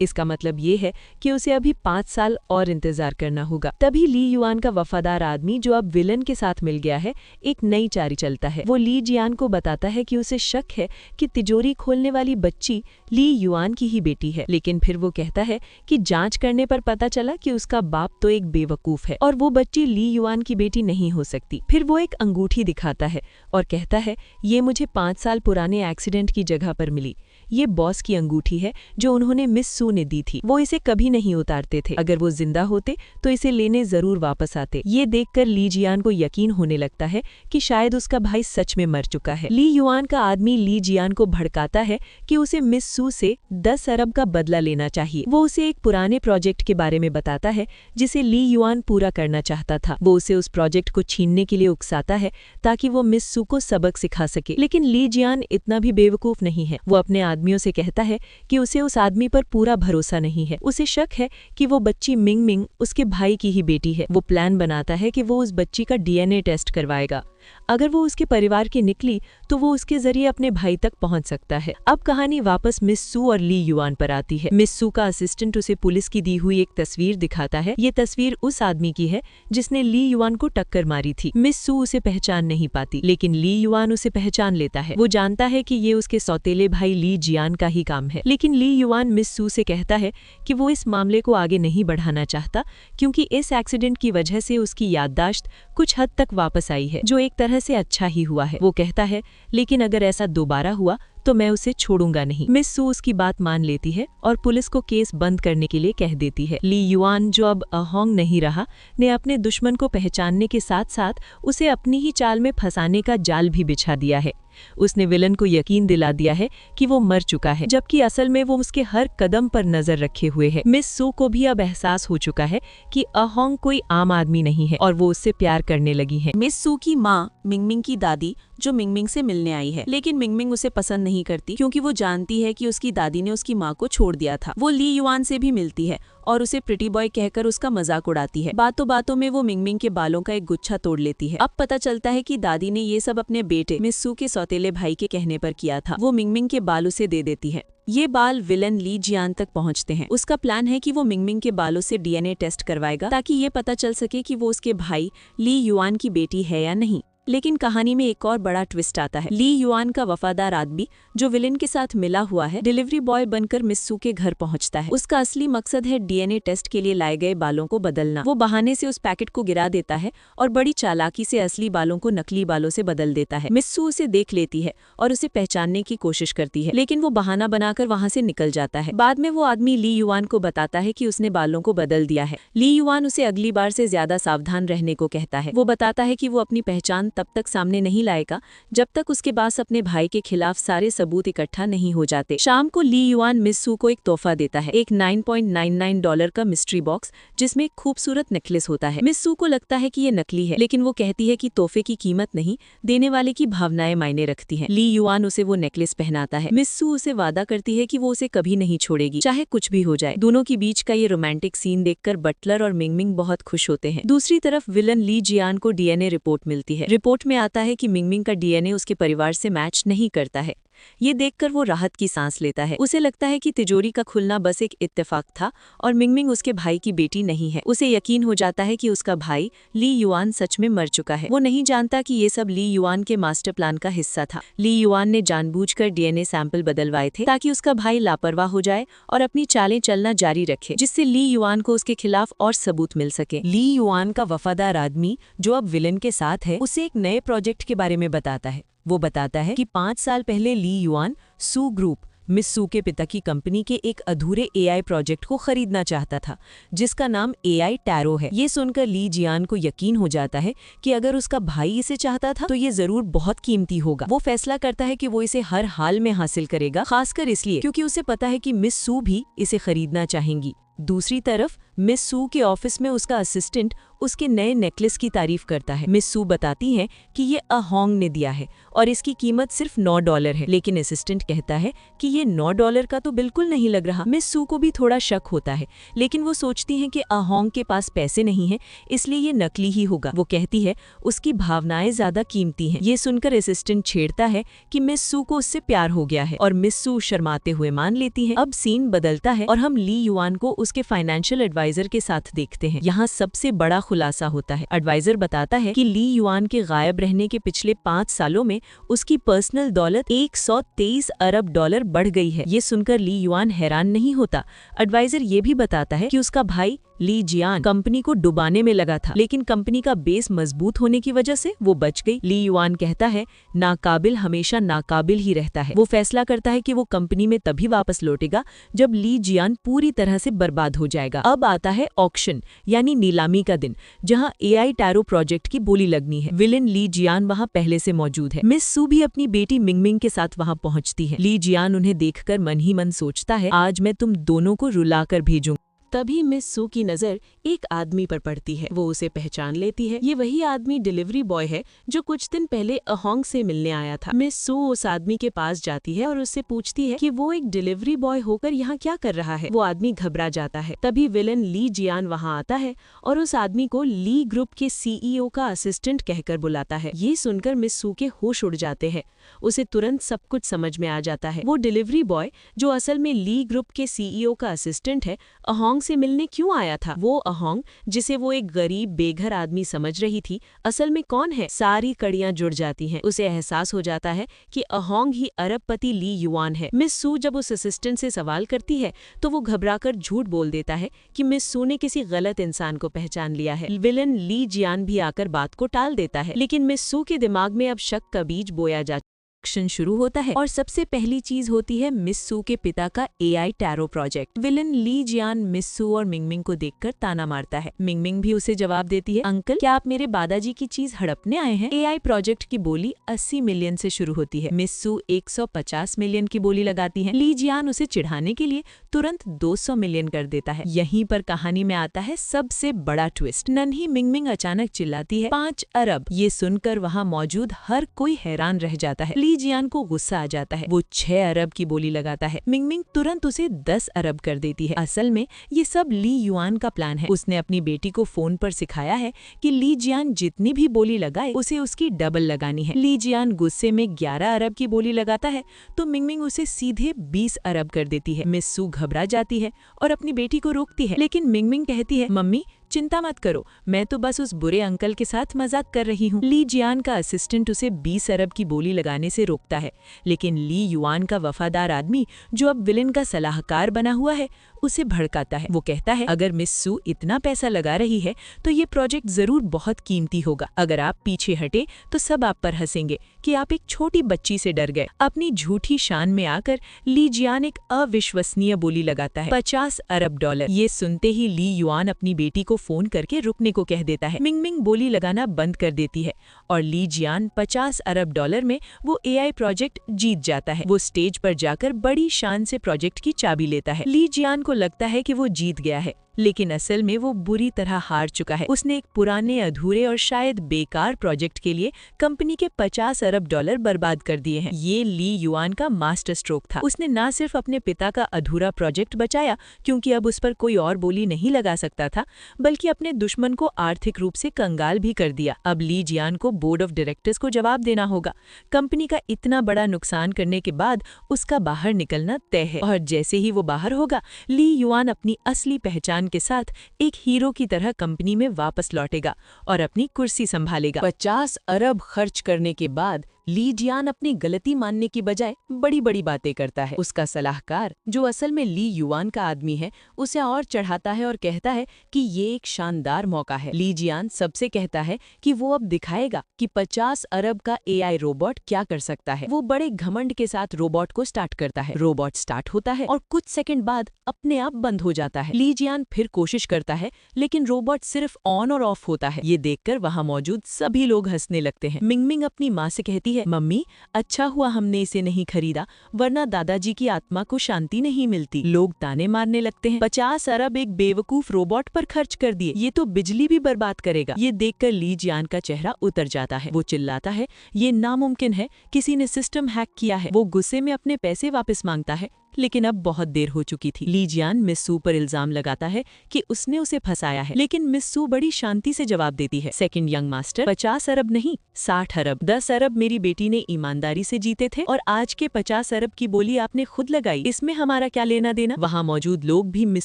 इसका मतलब ये है कि उसे अभी 5 साल और इंतजार करना होगा। तभी ली युआन का वफादार आदमी, जो अब विलन के साथ मिल गया है, एक नई चारी चलता है। वो ली जियान को बताता है कि उसे शक है कि तिजोरी खोलने वाली बच्ची ली युआन की ही बेटी है, लेकिन फिर वो कहता है कि जांच करने पर पता चला कि उसका बाप तो एक बेवकूफ है और वो बच्ची ली युआन की बेटी नहीं हो सकती। फिर वो एक अंगूठी दिखाता है और कहता है, ये मुझे 5 साल पुराने एक्सीडेंट की जगह पर मिली। ये बॉस की अंगूठी है जो उन्होंने मिस सू ने दी थी। वो इसे कभी नहीं उतारते थे। अगर वो जिंदा होते तो इसे लेने जरूर वापस आते। ये देखकर ली जियान को यकीन होने लगता है कि शायद उसका भाई सच में मर चुका है। ली युआन का आदमी ली जियान को भड़काता है कि उसे मिस सू से 10 अरब का बदला लेना चाहिए। वो उसे एक पुराने प्रोजेक्ट के बारे में बताता है जिसे ली युआन पूरा करना चाहता था। वो उसे उस प्रोजेक्ट को छीनने के लिए उकसाता है ताकि वो मिस सू को सबक सिखा सके। लेकिन ली जियान इतना भी बेवकूफ नहीं है। वो अपने आदमियों से कहता है कि उसे उस आदमी पर पूरा भरोसा नहीं है। उसे शक है कि वो बच्ची मिंग मिंग उसके भाई की ही बेटी है। वो प्लान बनाता है कि वो उस बच्ची का डीएनए टेस्ट करवाएगा। अगर वो उसके परिवार की निकली तो वो उसके जरिए अपने भाई तक पहुंच सकता है। अब कहानी वापस मिस सू और ली युआन पर आती है। मिस सू का असिस्टेंट उसे पुलिस की दी हुई एक तस्वीर दिखाता है। ये तस्वीर उस आदमी की है जिसने ली युआन को टक्कर मारी थी। मिस सू उसे पहचान नहीं पाती, लेकिन ली युआन उसे पहचान लेता है। वो जानता है कि ये उसके सौतेले भाई ली जियान का ही काम है। लेकिन ली युआन मिस सू से कहता है कि वो इस मामले को आगे नहीं बढ़ाना चाहता क्योंकि इस एक्सीडेंट की वजह से उसकी याददाश्त कुछ हद तक वापस आई है, जो एक तरह से अच्छा ही हुआ है। वो कहता है, लेकिन अगर ऐसा दोबारा हुआ तो मैं उसे छोड़ूंगा नहीं। मिस सू उसकी बात मान लेती है और पुलिस को केस बंद करने के लिए कह देती है। ली युआन, जो अब अहोंग नहीं रहा, ने अपने दुश्मन को पहचानने के साथ साथ उसे अपनी ही चाल में फंसाने का जाल भी बिछा दिया है। उसने विलन को यकीन दिला दिया है कि वो मर चुका है, जबकि असल में वो उसके हर कदम पर नजर रखे हुए है। मिस सू को भी अब एहसास हो चुका है कि अहोंग कोई आम आदमी नहीं है और वो उससे प्यार करने लगी है। मिस सू की माँ मिंग मिंग की दादी, जो मिंग मिंग से मिलने आई है, लेकिन मिंग मिंग उसे पसंद नहीं करती क्योंकि वो जानती है कि उसकी दादी ने उसकी माँ को छोड़ दिया था। वो ली युआन से भी मिलती है और उसे प्रिटी बॉय कहकर उसका मजाक उड़ाती है। बातों बातों में वो मिंग मिंग के बालों का एक गुच्छा तोड़ लेती है। अब पता चलता है कि दादी ने ये सब अपने बेटे मिस सू के सौतेले भाई के कहने पर किया था। वो मिंग मिंग के बाल उसे दे देती है। ये बाल विलन ली जियान तक पहुंचते हैं। उसका प्लान है कि वो मिंग मिंग के बालों से डीएनए टेस्ट करवाएगा ताकि ये पता चल सके कि वो उसके भाई ली युआन की बेटी है या नहीं। लेकिन कहानी में एक और बड़ा ट्विस्ट आता है। ली युआन का वफादार आदमी जो विलेन के साथ मिला हुआ है, डिलीवरी बॉय बनकर मिस सू के घर पहुंचता है। उसका असली मकसद है डीएनए टेस्ट के लिए लाए गए बालों को बदलना। वो बहाने से उस पैकेट को गिरा देता है और बड़ी चालाकी से असली बालों को नकली बालों से बदल देता है। मिस सू उसे देख लेती है और उसे पहचानने की कोशिश करती है, लेकिन वो बहाना बनाकर वहां से निकल जाता है। बाद में वो आदमी ली युआन को बताता है कि उसने बालों को बदल दिया है। ली युआन उसे अगली बार से ज्यादा सावधान रहने को कहता है। वो बताता है कि वो अपनी पहचान तब तक सामने नहीं लाएगा जब तक उसके पास अपने भाई के खिलाफ सारे सबूत इकट्ठा नहीं हो जाते। शाम को ली युआन मिस सू को एक तोहफा देता है, एक $9.99 का मिस्ट्री बॉक्स जिसमें एक खूबसूरत नेकलेस होता है। मिस सू को लगता है कि ये नकली है, लेकिन वो कहती है कि तोहफे की कीमत नहीं, देने वाले की भावनाएं मायने रखती हैं। ली युआन उसे वो नेकलेस पहनाता है। मिस सू उसे वादा करती है कि वो उसे कभी नहीं छोड़ेगी, चाहे कुछ भी हो जाए। दोनों के बीच का ये रोमांटिक सीन देखकर बटलर और मिंगमिंग बहुत खुश होते हैं। दूसरी तरफ विलन ली जियान को डीएनए रिपोर्ट मिलती है। रिपोर्ट में आता है कि मिंगमिंग का डीएनए उसके परिवार से मैच नहीं करता है। ये देखकर वो राहत की सांस लेता है। उसे लगता है कि तिजोरी का खुलना बस एक इत्तेफाक था और मिंगमिंग उसके भाई की बेटी नहीं है। उसे यकीन हो जाता है कि उसका भाई ली युआन सच में मर चुका है। वो नहीं जानता कि ये सब ली युआन के मास्टर प्लान का हिस्सा था। ली युआन ने जानबूझकर डीएनए सैंपल बदलवाए थे ताकि उसका भाई लापरवाह हो जाए और अपनी चालें चलना जारी रखे, जिससे ली युआन को उसके खिलाफ और सबूत मिल सके। ली युआन का वफादार आदमी जो अब विलन के साथ है, उसे एक नए प्रोजेक्ट के बारे में बताता है। वो बताता है कि 5 साल पहले ली युआन सू ग्रुप, मिस सू के पिता की कंपनी के एक अधूरे एआई प्रोजेक्ट को खरीदना चाहता था, जिसका नाम एआई टैरो है। ये सुनकर ली जियान को यकीन हो जाता है कि अगर उसका भाई इसे चाहता था तो ये जरूर बहुत कीमती होगा। वो फैसला करता है कि वो इसे हर हाल में हासिल करेगा, खासकर इसलिए क्योंकि उसे पता है कि मिस सू भी इसे खरीदना चाहेंगी। दूसरी तरफ मिस सू के ऑफिस में उसका असिस्टेंट उसके नए नेकलेस की तारीफ करता है। मिस सू बताती है कि ये अहोंग ने दिया है और इसकी कीमत सिर्फ $9 है, लेकिन असिस्टेंट कहता है कि ये $9 का तो बिल्कुल नहीं लग रहा। मिस सू को भी थोड़ा शक होता है, लेकिन वो सोचती हैं कि अहोंग के पास पैसे नहीं हैं, इसलिए ये नकली ही होगा। वो कहती है उसकी भावनाएं ज्यादा कीमती हैं। ये सुनकर असिस्टेंट छेड़ता है कि मिस सू को उससे प्यार हो गया है और मिस सू शर्माते हुए मान लेती है। अब सीन बदलता है और हम ली युआन को उसके फाइनेंशियल एडवाइजर के साथ देखते हैं। यहाँ सबसे बड़ा खुलासा होता है। एडवाइजर बताता है कि ली युआन के गायब रहने के पिछले 5 सालों में उसकी पर्सनल दौलत $123 अरब बढ़ गई है। ये सुनकर ली युआन हैरान नहीं होता। एडवाइजर ये भी बताता है कि उसका भाई ली जियान कंपनी को डुबाने में लगा था, लेकिन कंपनी का बेस मजबूत होने की वजह से वो बच गई। ली युआन कहता है नाकाबिल हमेशा नाकाबिल ही रहता है। वो फैसला करता है कि वो कंपनी में तभी वापस लौटेगा जब ली जियान पूरी तरह से बर्बाद हो जाएगा। अब आता है ऑक्शन यानी नीलामी का दिन, जहां एआई टैरो प्रोजेक्ट की बोली लगनी है। विलेन ली जियान वहां पहले से मौजूद है। मिस सू भी अपनी बेटी मिंगमिंग के साथ वहां पहुंचती है। ली जियान उन्हें देखकर मन ही मन सोचता है आज मैं तुम दोनों को रुलाकर भेजूंगा। तभी मिस सू की नजर एक आदमी पर पड़ती है। वो उसे पहचान लेती है। ये वही आदमी डिलीवरी बॉय है जो कुछ दिन पहले अहोंग से मिलने आया था। मिस सू उस आदमी के पास जाती है और उससे पूछती है कि वो एक डिलीवरी बॉय होकर यहाँ क्या कर रहा है। वो आदमी घबरा जाता है। तभी विलन ली जियान वहाँ आता है और उस आदमी को ली ग्रुप के सीईओ का असिस्टेंट कहकर बुलाता है। ये सुनकर मिस सू के होश उड़ जाते हैं। उसे तुरंत सब कुछ समझ में आ जाता है। वो डिलीवरी बॉय जो असल में ली ग्रुप के सीईओ का असिस्टेंट है, अहोंग से मिलने क्यों आया था। वो अहोंग जिसे वो एक गरीब बेघर आदमी समझ रही थी, असल में कौन है। सारी कड़ियां जुड़ जाती हैं। उसे एहसास हो जाता है कि अहोंग ही अरबपति ली युआन है। मिस सू जब उस असिस्टेंट से सवाल करती है तो वो घबराकर झूठ बोल देता है कि मिस सू ने किसी गलत इंसान को पहचान लिया है। विलन ली जियान भी आकर बात को टाल देता है, लेकिन मिस सू के दिमाग में अब शक का बीज बोया जा एक्शन शुरू होता है और सबसे पहली चीज होती है मिस सू के पिता का एआई टैरो प्रोजेक्ट। विलन ली जियान मिस सू और मिंगमिंग को देखकर ताना मारता है। मिंगमिंग भी उसे जवाब देती है अंकल क्या आप मेरे दादाजी की चीज हड़पने आए हैं। एआई प्रोजेक्ट की बोली 80 मिलियन से शुरू होती है। मिस सू 150 मिलियन की बोली लगाती है। ली जियान उसे चिढ़ाने के लिए तुरंत 200 मिलियन कर देता है। यहीं पर कहानी में आता है सबसे बड़ा ट्विस्ट। नन्ही मिंगमिंग अचानक चिल्लाती है 5 अरब। ये सुनकर वहाँ मौजूद हर कोई हैरान रह जाता है। ली जियान को गुस्सा आ जाता है। वो 6 अरब की बोली लगाता है। मिंगमिंग तुरंत उसे 10 अरब कर देती है। असल में ये सब ली युआन का प्लान है। उसने अपनी बेटी को फोन पर सिखाया है कि ली जियान जितनी भी बोली लगाए उसे उसकी डबल लगानी है। ली जियान गुस्से में 11 अरब की बोली लगाता है तो मिंगमिंग उसे सीधे 20 अरब कर देती है। मिस सू घबरा जाती है और अपनी बेटी को रोकती है, लेकिन मिंगमिंग कहती है मम्मी चिंता मत करो, मैं तो बस उस बुरे अंकल के साथ मजाक कर रही हूँ। ली जियान का असिस्टेंट उसे 20 अरब की बोली लगाने से रोकता है, लेकिन ली युआन का वफादार आदमी जो अब विलेन का सलाहकार बना हुआ है उसे भड़काता है। वो कहता है अगर मिस सू इतना पैसा लगा रही है तो ये प्रोजेक्ट जरूर बहुत कीमती होगा। अगर आप पीछे हटे तो सब आप पर हंसेंगे कि आप एक छोटी बच्ची से डर गए। अपनी झूठी शान में आकर ली जियान एक अविश्वसनीय बोली लगाता है, 50 अरब डॉलर। ये सुनते ही ली युआन अपनी बेटी को फोन करके रुकने को कह देता है। मिंगमिंग बोली लगाना बंद कर देती है और ली जियान 50 अरब डॉलर में वो एआई प्रोजेक्ट जीत जाता है। वो स्टेज पर जाकर बड़ी शान से प्रोजेक्ट की चाबी लेता है। ली जियान को लगता है कि वो जीत गया है, लेकिन असल में वो बुरी तरह हार चुका है। उसने एक पुराने, अधूरे और शायद बेकार प्रोजेक्ट के लिए कंपनी के 50 अरब डॉलर बर्बाद कर दिए हैं। ये ली युआन का मास्टर स्ट्रोक था। उसने न सिर्फ अपने पिता का अधूरा प्रोजेक्ट बचाया, क्योंकि अब उस पर कोई और बोली नहीं लगा सकता था, बल्कि अपने दुश्मन को आर्थिक रूप से कंगाल भी कर दिया। अब ली जियान को बोर्ड ऑफ डायरेक्टर्स को जवाब देना होगा। कंपनी का इतना बड़ा नुकसान करने के बाद उसका बाहर निकलना तय है, और जैसे ही वो बाहर होगा, ली युआन अपनी असली पहचान के साथ एक हीरो की तरह कंपनी में वापस लौटेगा और अपनी कुर्सी संभालेगा। 50 अरब खर्च करने के बाद ली जियान अपनी गलती मानने की बजाय बड़ी बड़ी बातें करता है। उसका सलाहकार, जो असल में ली युआन का आदमी है, उसे और चढ़ाता है और कहता है कि ये एक शानदार मौका है। ली जियान सबसे कहता है कि वो अब दिखाएगा कि 50 अरब का एआई रोबोट क्या कर सकता है। वो बड़े घमंड के साथ रोबोट को स्टार्ट करता है। रोबोट स्टार्ट होता है और कुछ सेकंड बाद अपने आप बंद हो जाता है। ली जियान फिर कोशिश करता है, लेकिन रोबोट सिर्फ ऑन और ऑफ होता है। ये देखकर वहाँ मौजूद सभी लोग हंसने लगते हैं। मिंगमिंग अपनी माँ से कहती है, मम्मी, अच्छा हुआ हमने इसे नहीं खरीदा, वरना दादाजी की आत्मा को शांति नहीं मिलती। लोग ताने मारने लगते हैं, 50 अरब एक बेवकूफ रोबोट पर खर्च कर दिए, ये तो बिजली भी बर्बाद करेगा। ये देखकर ली जियान का चेहरा उतर जाता है। वो चिल्लाता है, ये नामुमकिन है, किसी ने सिस्टम हैक किया है। वो गुस्से में अपने पैसे वापस मांगता है, लेकिन अब बहुत देर हो चुकी थी। ली जियान मिस सू पर इल्जाम लगाता है कि उसने उसे फंसाया है, लेकिन मिस सू बड़ी शांति से जवाब देती है, सेकंड यंग मास्टर, 50 अरब नहीं, 60 अरब। 10 अरब मेरी बेटी ने ईमानदारी से जीते थे और आज के 50 अरब की बोली आपने खुद लगाई, इसमें हमारा क्या लेना देना। वहाँ मौजूद लोग भी मिस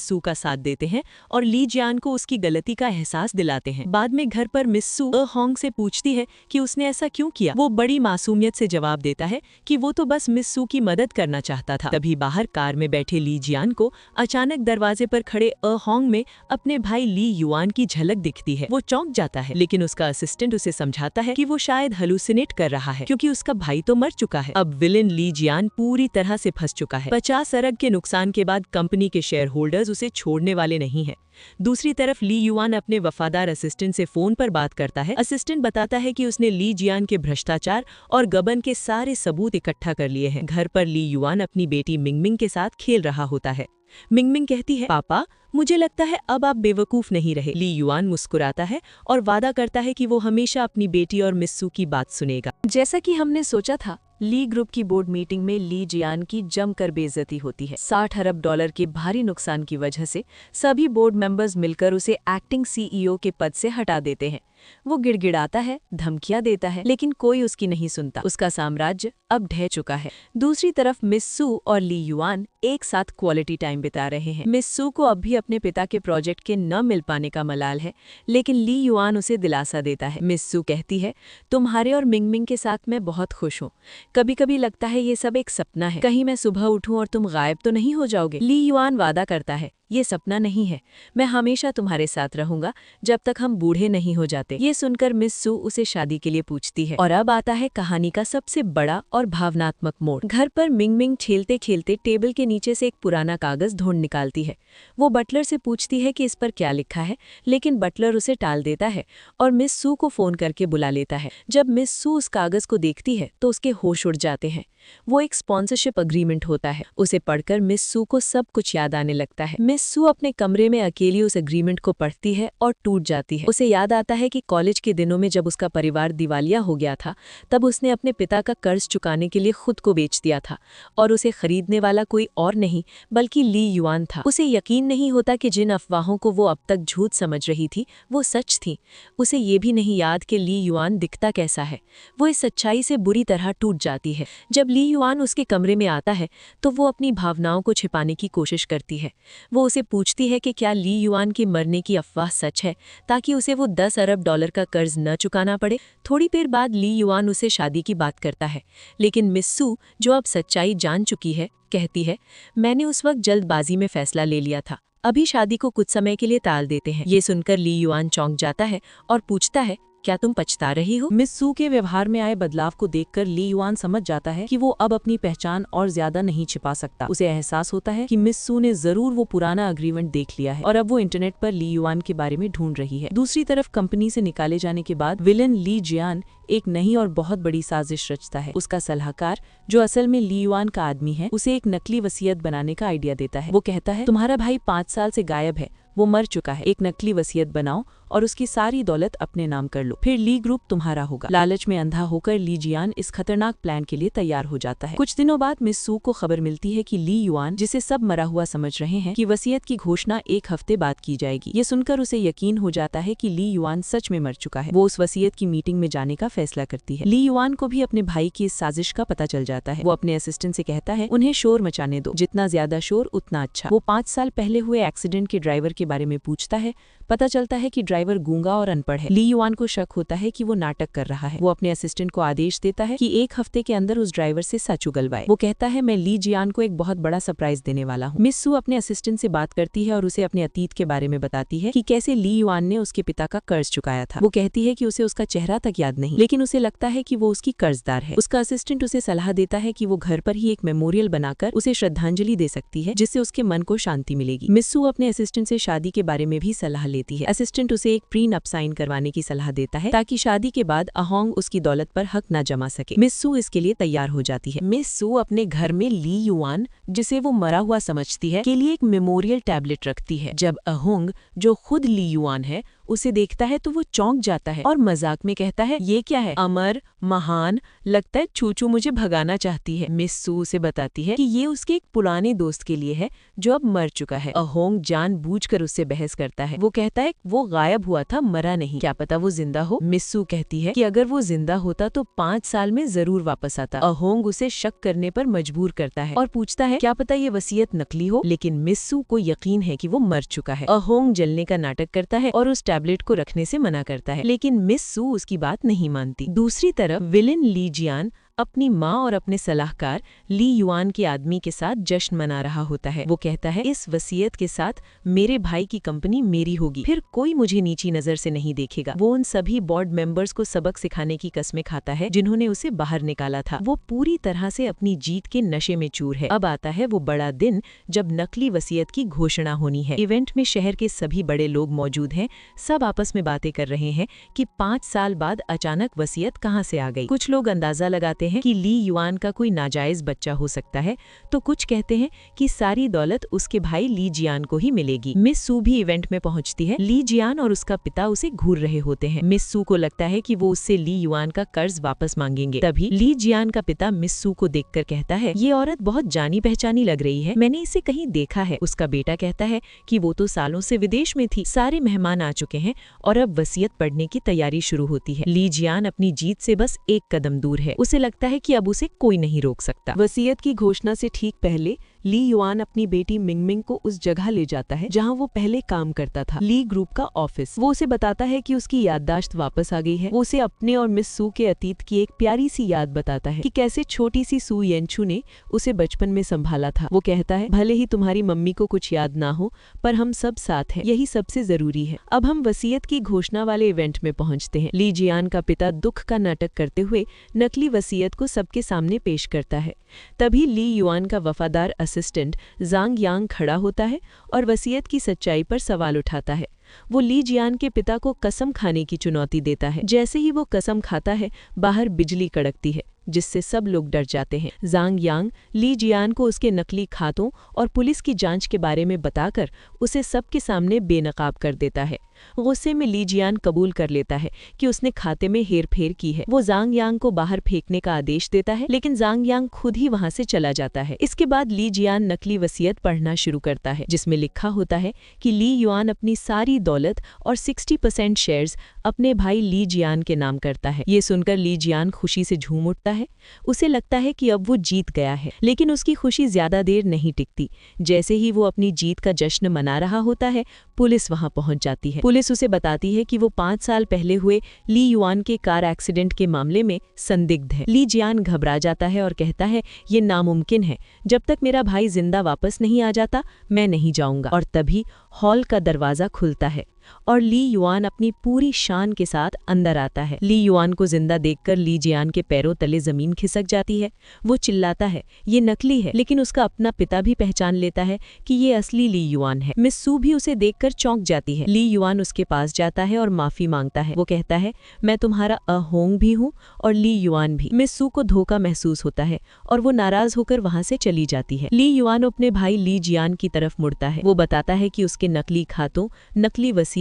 सू का साथ देते हैं और ली जियान को उसकी गलती का एहसास दिलाते हैं। बाद में घर पर मिस सू होंग से पूछती है कि उसने ऐसा क्यों किया। वो बड़ी मासूमियत से जवाब देता है कि वो तो बस मिस सू की मदद करना चाहता था। तभी बाहर कार में बैठे ली जियान को अचानक दरवाजे पर खड़े होंग में अपने भाई ली युआन की झलक दिखती है। वो चौंक जाता है, लेकिन उसका असिस्टेंट उसे समझाता है कि वो शायद हेलुसिनेट कर रहा है, क्योंकि उसका भाई तो मर चुका है। अब विलेन ली जियान पूरी तरह से फंस चुका है। 50 अरब के नुकसान के बाद कंपनी के शेयर होल्डर्स उसे छोड़ने वाले नहीं है। दूसरी तरफ ली युआन अपने वफादार असिस्टेंट से फोन पर बात करता है। असिस्टेंट बताता है कि उसने ली जियान के भ्रष्टाचार और गबन के सारे सबूत इकट्ठा कर लिए हैं। घर पर ली युआन अपनी बेटी मिंगमिंग के साथ खेल रहा होता है। मिंगमिंग कहती है, पापा, मुझे लगता है अब आप बेवकूफ नहीं रहे। ली युआन मुस्कुराता है और वादा करता है कि वो हमेशा अपनी बेटी और मिस सू की बात सुनेगा। जैसा कि हमने सोचा था, ली ग्रुप की बोर्ड मीटिंग में ली जियान की जमकर बेइज्जती होती है। 60 अरब डॉलर के भारी नुकसान की वजह से सभी बोर्ड मेंबर्स मिलकर उसे एक्टिंग सीईओ के पद से हटा देते हैं। वो गिड़गिड़ाता है, धमकियां देता है, लेकिन कोई उसकी नहीं सुनता। उसका साम्राज्य अब ढह चुका है। दूसरी तरफ मिस सू और ली युआन एक साथ क्वालिटी टाइम बिता रहे हैं। मिस सू को अब भी अपने पिता के प्रोजेक्ट के न मिल पाने का मलाल है, लेकिन ली युआन उसे दिलासा देता है। मिस सू कहती है, तुम्हारे और मिंगमिंग के साथ मैं बहुत खुश हूँ। कभी कभी लगता है ये सब एक सपना है, कहीं मैं सुबह उठूं और तुम गायब तो नहीं हो जाओगे। ली युआन वादा करता है, ये सपना नहीं है, मैं हमेशा तुम्हारे साथ रहूंगा जब तक हम बूढ़े नहीं हो जाते। ये सुनकर मिस सू उसे शादी के लिए पूछती है। और अब आता है कहानी का सबसे बड़ा और भावनात्मक मोड़। घर पर मिंगमिंग खेलते खेलते टेबल के नीचे से एक पुराना कागज ढूंढ निकालती है। वो बटलर से पूछती है कि इस पर क्या लिखा है, लेकिन बटलर उसे टाल देता है और मिस सू को फोन करके बुला लेता है। जब मिस सू उस कागज को देखती है तो उसके होश उड़ जाते हैं। वो एक स्पॉन्सरशिप अग्रीमेंट होता है। उसे पढ़कर मिस सू को सब कुछ याद आने लगता है। मिस सू अपने कमरे में अकेली उस एग्रीमेंट को पढ़ती है और टूट जाती है। उसे याद आता है कि कॉलेज के दिनों में जब उसका परिवार दिवालिया हो गया था, तब उसने अपने पिता का कर्ज चुकाने के लिए खुद को बेच दिया था और उसे खरीदने वाला कोई और नहीं बल्कि ली युआन था। उसे यकीन नहीं होता कि जिन अफवाहों को वो अब तक झूठ समझ रही थी वो सच थी। उसे ये भी नहीं याद कि ली युआन दिखता कैसा है। वो इस सच्चाई से बुरी तरह टूट जाती है। जब ली युआन उसके कमरे में आता है तो वो अपनी भावनाओं को छिपाने की कोशिश करती है। वो उसे पूछती है कि क्या ली युआन के मरने की अफवाह सच है, ताकि उसे वो 10 अरब डॉलर का कर्ज न चुकाना पड़े। थोड़ी देर बाद ली युआन उसे शादी की बात करता है, लेकिन मिस सू, जो अब सच्चाई जान चुकी है, कहती है, मैंने उस वक्त जल्दबाजी में फैसला ले लिया था, अभी शादी को कुछ समय के लिए टाल देते हैं। ये सुनकर ली युआन चौंक जाता है और पूछता है, क्या तुम पछता रही हो? मिस सू के व्यवहार में आए बदलाव को देखकर ली युआन समझ जाता है कि वो अब अपनी पहचान और ज्यादा नहीं छिपा सकता। उसे एहसास होता है कि मिस सू ने जरूर वो पुराना अग्रीमेंट देख लिया है और अब वो इंटरनेट पर ली युआन के बारे में ढूंढ रही है। दूसरी तरफ कंपनी से निकाले जाने के बाद विलन ली जियान एक नई और बहुत बड़ी साजिश रचता है। उसका सलाहकार, जो असल में ली युआन का आदमी है, उसे एक नकली वसीयत बनाने का आइडिया देता है। वो कहता है, तुम्हारा भाई 5 साल से गायब है, वो मर चुका है, एक नकली वसीयत बनाओ और उसकी सारी दौलत अपने नाम कर लो, फिर ली ग्रुप तुम्हारा होगा। लालच में अंधा होकर ली जियान इस खतरनाक प्लान के लिए तैयार हो जाता है। कुछ दिनों बाद मिस सू को खबर मिलती है कि ली युआन, जिसे सब मरा हुआ समझ रहे हैं, कि वसीयत की घोषणा 1 हफ्ते बाद की जाएगी। ये सुनकर उसे यकीन हो जाता है कि ली युआन सच में मर चुका है। वो उस वसीयत की मीटिंग में जाने का फैसला करती है। ली युआन को भी अपने भाई की इस साजिश का पता चल जाता है। वो अपने असिस्टेंट से कहता है, उन्हें शोर मचाने दो, जितना ज्यादा शोर उतना अच्छा। वो 5 साल पहले हुए एक्सीडेंट के ड्राइवर के बारे में पूछता है। पता चलता है कि ड्राइवर गूंगा और अनपढ़ है। ली युआन को शक होता है कि वो नाटक कर रहा है। वो अपने असिस्टेंट को आदेश देता है कि 1 हफ्ते के अंदर उस ड्राइवर से सच उगलवाए। वो कहता है, मैं ली जियान को एक बहुत बड़ा सरप्राइज देने वाला हूँ। मिस सू अपने असिस्टेंट से बात करती है और उसे अपने अतीत के बारे में बताती है कि कैसे ली युआन ने उसके पिता का कर्ज चुकाया था। वो कहती है कि उसे उसका चेहरा तक याद नहीं, लेकिन उसे लगता है कि वो उसकी कर्जदार है। उसका असिस्टेंट उसे सलाह देता है कि वो घर पर ही एक मेमोरियल बनाकर उसे श्रद्धांजलि दे सकती है, जिससे उसके मन को शांति मिलेगी। मिस सू अपने असिस्टेंट से शादी के बारे में भी सलाह लेती है। असिस्टेंट उसे एक प्रीनप साइन करवाने की सलाह देता है, ताकि शादी के बाद अहोंग उसकी दौलत पर हक न जमा सके। मिस सू इसके लिए तैयार हो जाती है। मिस सू अपने घर में ली युआन, जिसे वो मरा हुआ समझती है, के लिए एक मेमोरियल टैबलेट रखती है। जब अहोंग, जो खुद ली युआन है, उसे देखता है तो वो चौंक जाता है और मजाक में कहता है, ये क्या है? अमर, महान, लगता है चूचू मुझे भगाना चाहती है। मिस सू उसे बताती है कि ये उसके एक पुराने दोस्त के लिए है जो अब मर चुका है। अहोंग जानबूझकर उससे बहस करता है। वो कहता है, वो गायब हुआ था, मरा नहीं, क्या पता वो जिंदा हो। मिस सू कहती है कि अगर वो जिंदा होता तो 5 साल में जरूर वापस आता। अहोंग उसे शक करने पर मजबूर करता है और पूछता है, क्या पता ये वसीयत नकली हो, लेकिन मिस सू को यकीन है कि वो मर चुका है। अहोंग जलने का नाटक करता है और उस टैबलेट को रखने से मना करता है, लेकिन मिस सू उसकी बात नहीं मानती। दूसरी तरफ विलेन ली जियान अपनी माँ और अपने सलाहकार ली युआन के आदमी के साथ जश्न मना रहा होता है। वो कहता है, इस वसीयत के साथ मेरे भाई की कंपनी मेरी होगी, फिर कोई मुझे नीची नजर से नहीं देखेगा। वो उन सभी बोर्ड मेंबर्स को सबक सिखाने की कस्में खाता है जिन्होंने उसे बाहर निकाला था। वो पूरी तरह से अपनी जीत के नशे में चूर है। अब आता है वो बड़ा दिन जब नकली वसीयत की घोषणा होनी है। इवेंट में शहर के सभी बड़े लोग मौजूद हैं। सब आपस में बातें कर रहे हैं कि 5 साल बाद अचानक वसीयत कहाँ से आ गई। कुछ लोग अंदाजा लगाते हैं कि ली युआन का कोई नाजायज बच्चा हो सकता है, तो कुछ कहते हैं कि सारी दौलत उसके भाई ली जियान को ही मिलेगी। मिस सू भी इवेंट में पहुंचती है। ली जियान और उसका पिता उसे घूर रहे होते हैं। मिस सू को लगता है कि वो उससे ली युआन का कर्ज वापस मांगेंगे। तभी ली जियान का पिता मिस सू को देखकर कहता है, ये औरत बहुत जानी पहचानी लग रही है, मैंने इसे कहीं देखा है। उसका बेटा कहता है कि वो तो सालों से विदेश में थी। सारे मेहमान आ चुके हैं और अब वसीयत पढ़ने की तैयारी शुरू होती है। ली जियान अपनी जीत से बस 1 कदम दूर है। उसे लगता है कि अब उसे कोई नहीं रोक सकता। वसीयत की घोषणा से ठीक पहले ली युआन अपनी बेटी मिंगमिंग को उस जगह ले जाता है जहां वो पहले काम करता था, ली ग्रुप का ऑफिस। वो उसे बताता है कि उसकी याददाश्त वापस आ गई है। वो उसे अपने और मिस सू के अतीत की एक प्यारी सी याद बताता है कि कैसे छोटी सी सू येंचू ने उसे बचपन में संभाला था। वो कहता है, भले ही तुम्हारी मम्मी को कुछ याद ना हो, पर हम सब साथ हैं, यही सबसे जरूरी है। अब हम वसीयत की घोषणा वाले इवेंट में पहुंचते हैं। ली जियान का पिता दुख का नाटक करते हुए नकली वसीयत को सबके सामने पेश करता है। तभी ली युआन का वफादार असिस्टेंट जांग यांग खड़ा होता है और वसीयत की सच्चाई पर सवाल उठाता है। वो ली जियान के पिता को कसम खाने की चुनौती देता है। जैसे ही वो कसम खाता है, बाहर बिजली कड़कती है, जिससे सब लोग डर जाते हैं। ज़ांग यांग ली जियान को उसके नकली खातों और पुलिस की जांच के बारे में बताकर उसे सबके सामने बेनकाब कर देता है। गुस्से में ली जियान कबूल कर लेता है कि उसने खाते में हेरफेर की है। वो ज़ांग यांग को बाहर फेंकने का आदेश देता है, लेकिन ज़ांग यांग खुद ही वहां से चला जाता है। इसके बाद ली जियान नकली वसीयत पढ़ना शुरू करता है, जिसमें लिखा होता है कि ली युआन अपनी सारी दौलत और 60% शेयर्स अपने भाई ली जियान के नाम करता है। ये सुनकर ली जियान खुशी से झूम उठता है। उसे लगता है कि अब वो जीत गया है, लेकिन उसकी खुशी ज्यादा देर नहीं टिकती। जैसे ही वो अपनी जीत का जश्न मना रहा होता है, पुलिस वहां पहुंच जाती है। पुलिस उसे बताती है कि वो 5 साल पहले हुए ली युआन के कार एक्सीडेंट के मामले में संदिग्ध है। ली जियान घबरा जाता है और कहता है, ये नामुमकिन है, जब तक मेरा भाई जिंदा वापस नहीं आ जाता मैं नहीं जाऊंगा। और तभी हॉल का दरवाजा खुलता है और ली युआन अपनी पूरी शान के साथ अंदर आता है। ली युआन को जिंदा देखकर ली जियान के पैरों तले जमीन खिसक जाती है। वो चिल्लाता है, ये नकली है, लेकिन उसका अपना पिता भी पहचान लेता है कि ये असली ली युआन है। मिस सू भी उसे देखकर चौंक जाती है। ली युआन उसके पास जाता है और माफी मांगता है। वो कहता है, मैं तुम्हारा अहोंग भी हूँ और ली युआन भी। मिस सू को धोखा महसूस होता है और वो नाराज होकर वहां से चली जाती है। ली युआन अपने भाई ली जियान की तरफ मुड़ता है। वो बताता है कि उसके नकली खातों, नकली वसीयत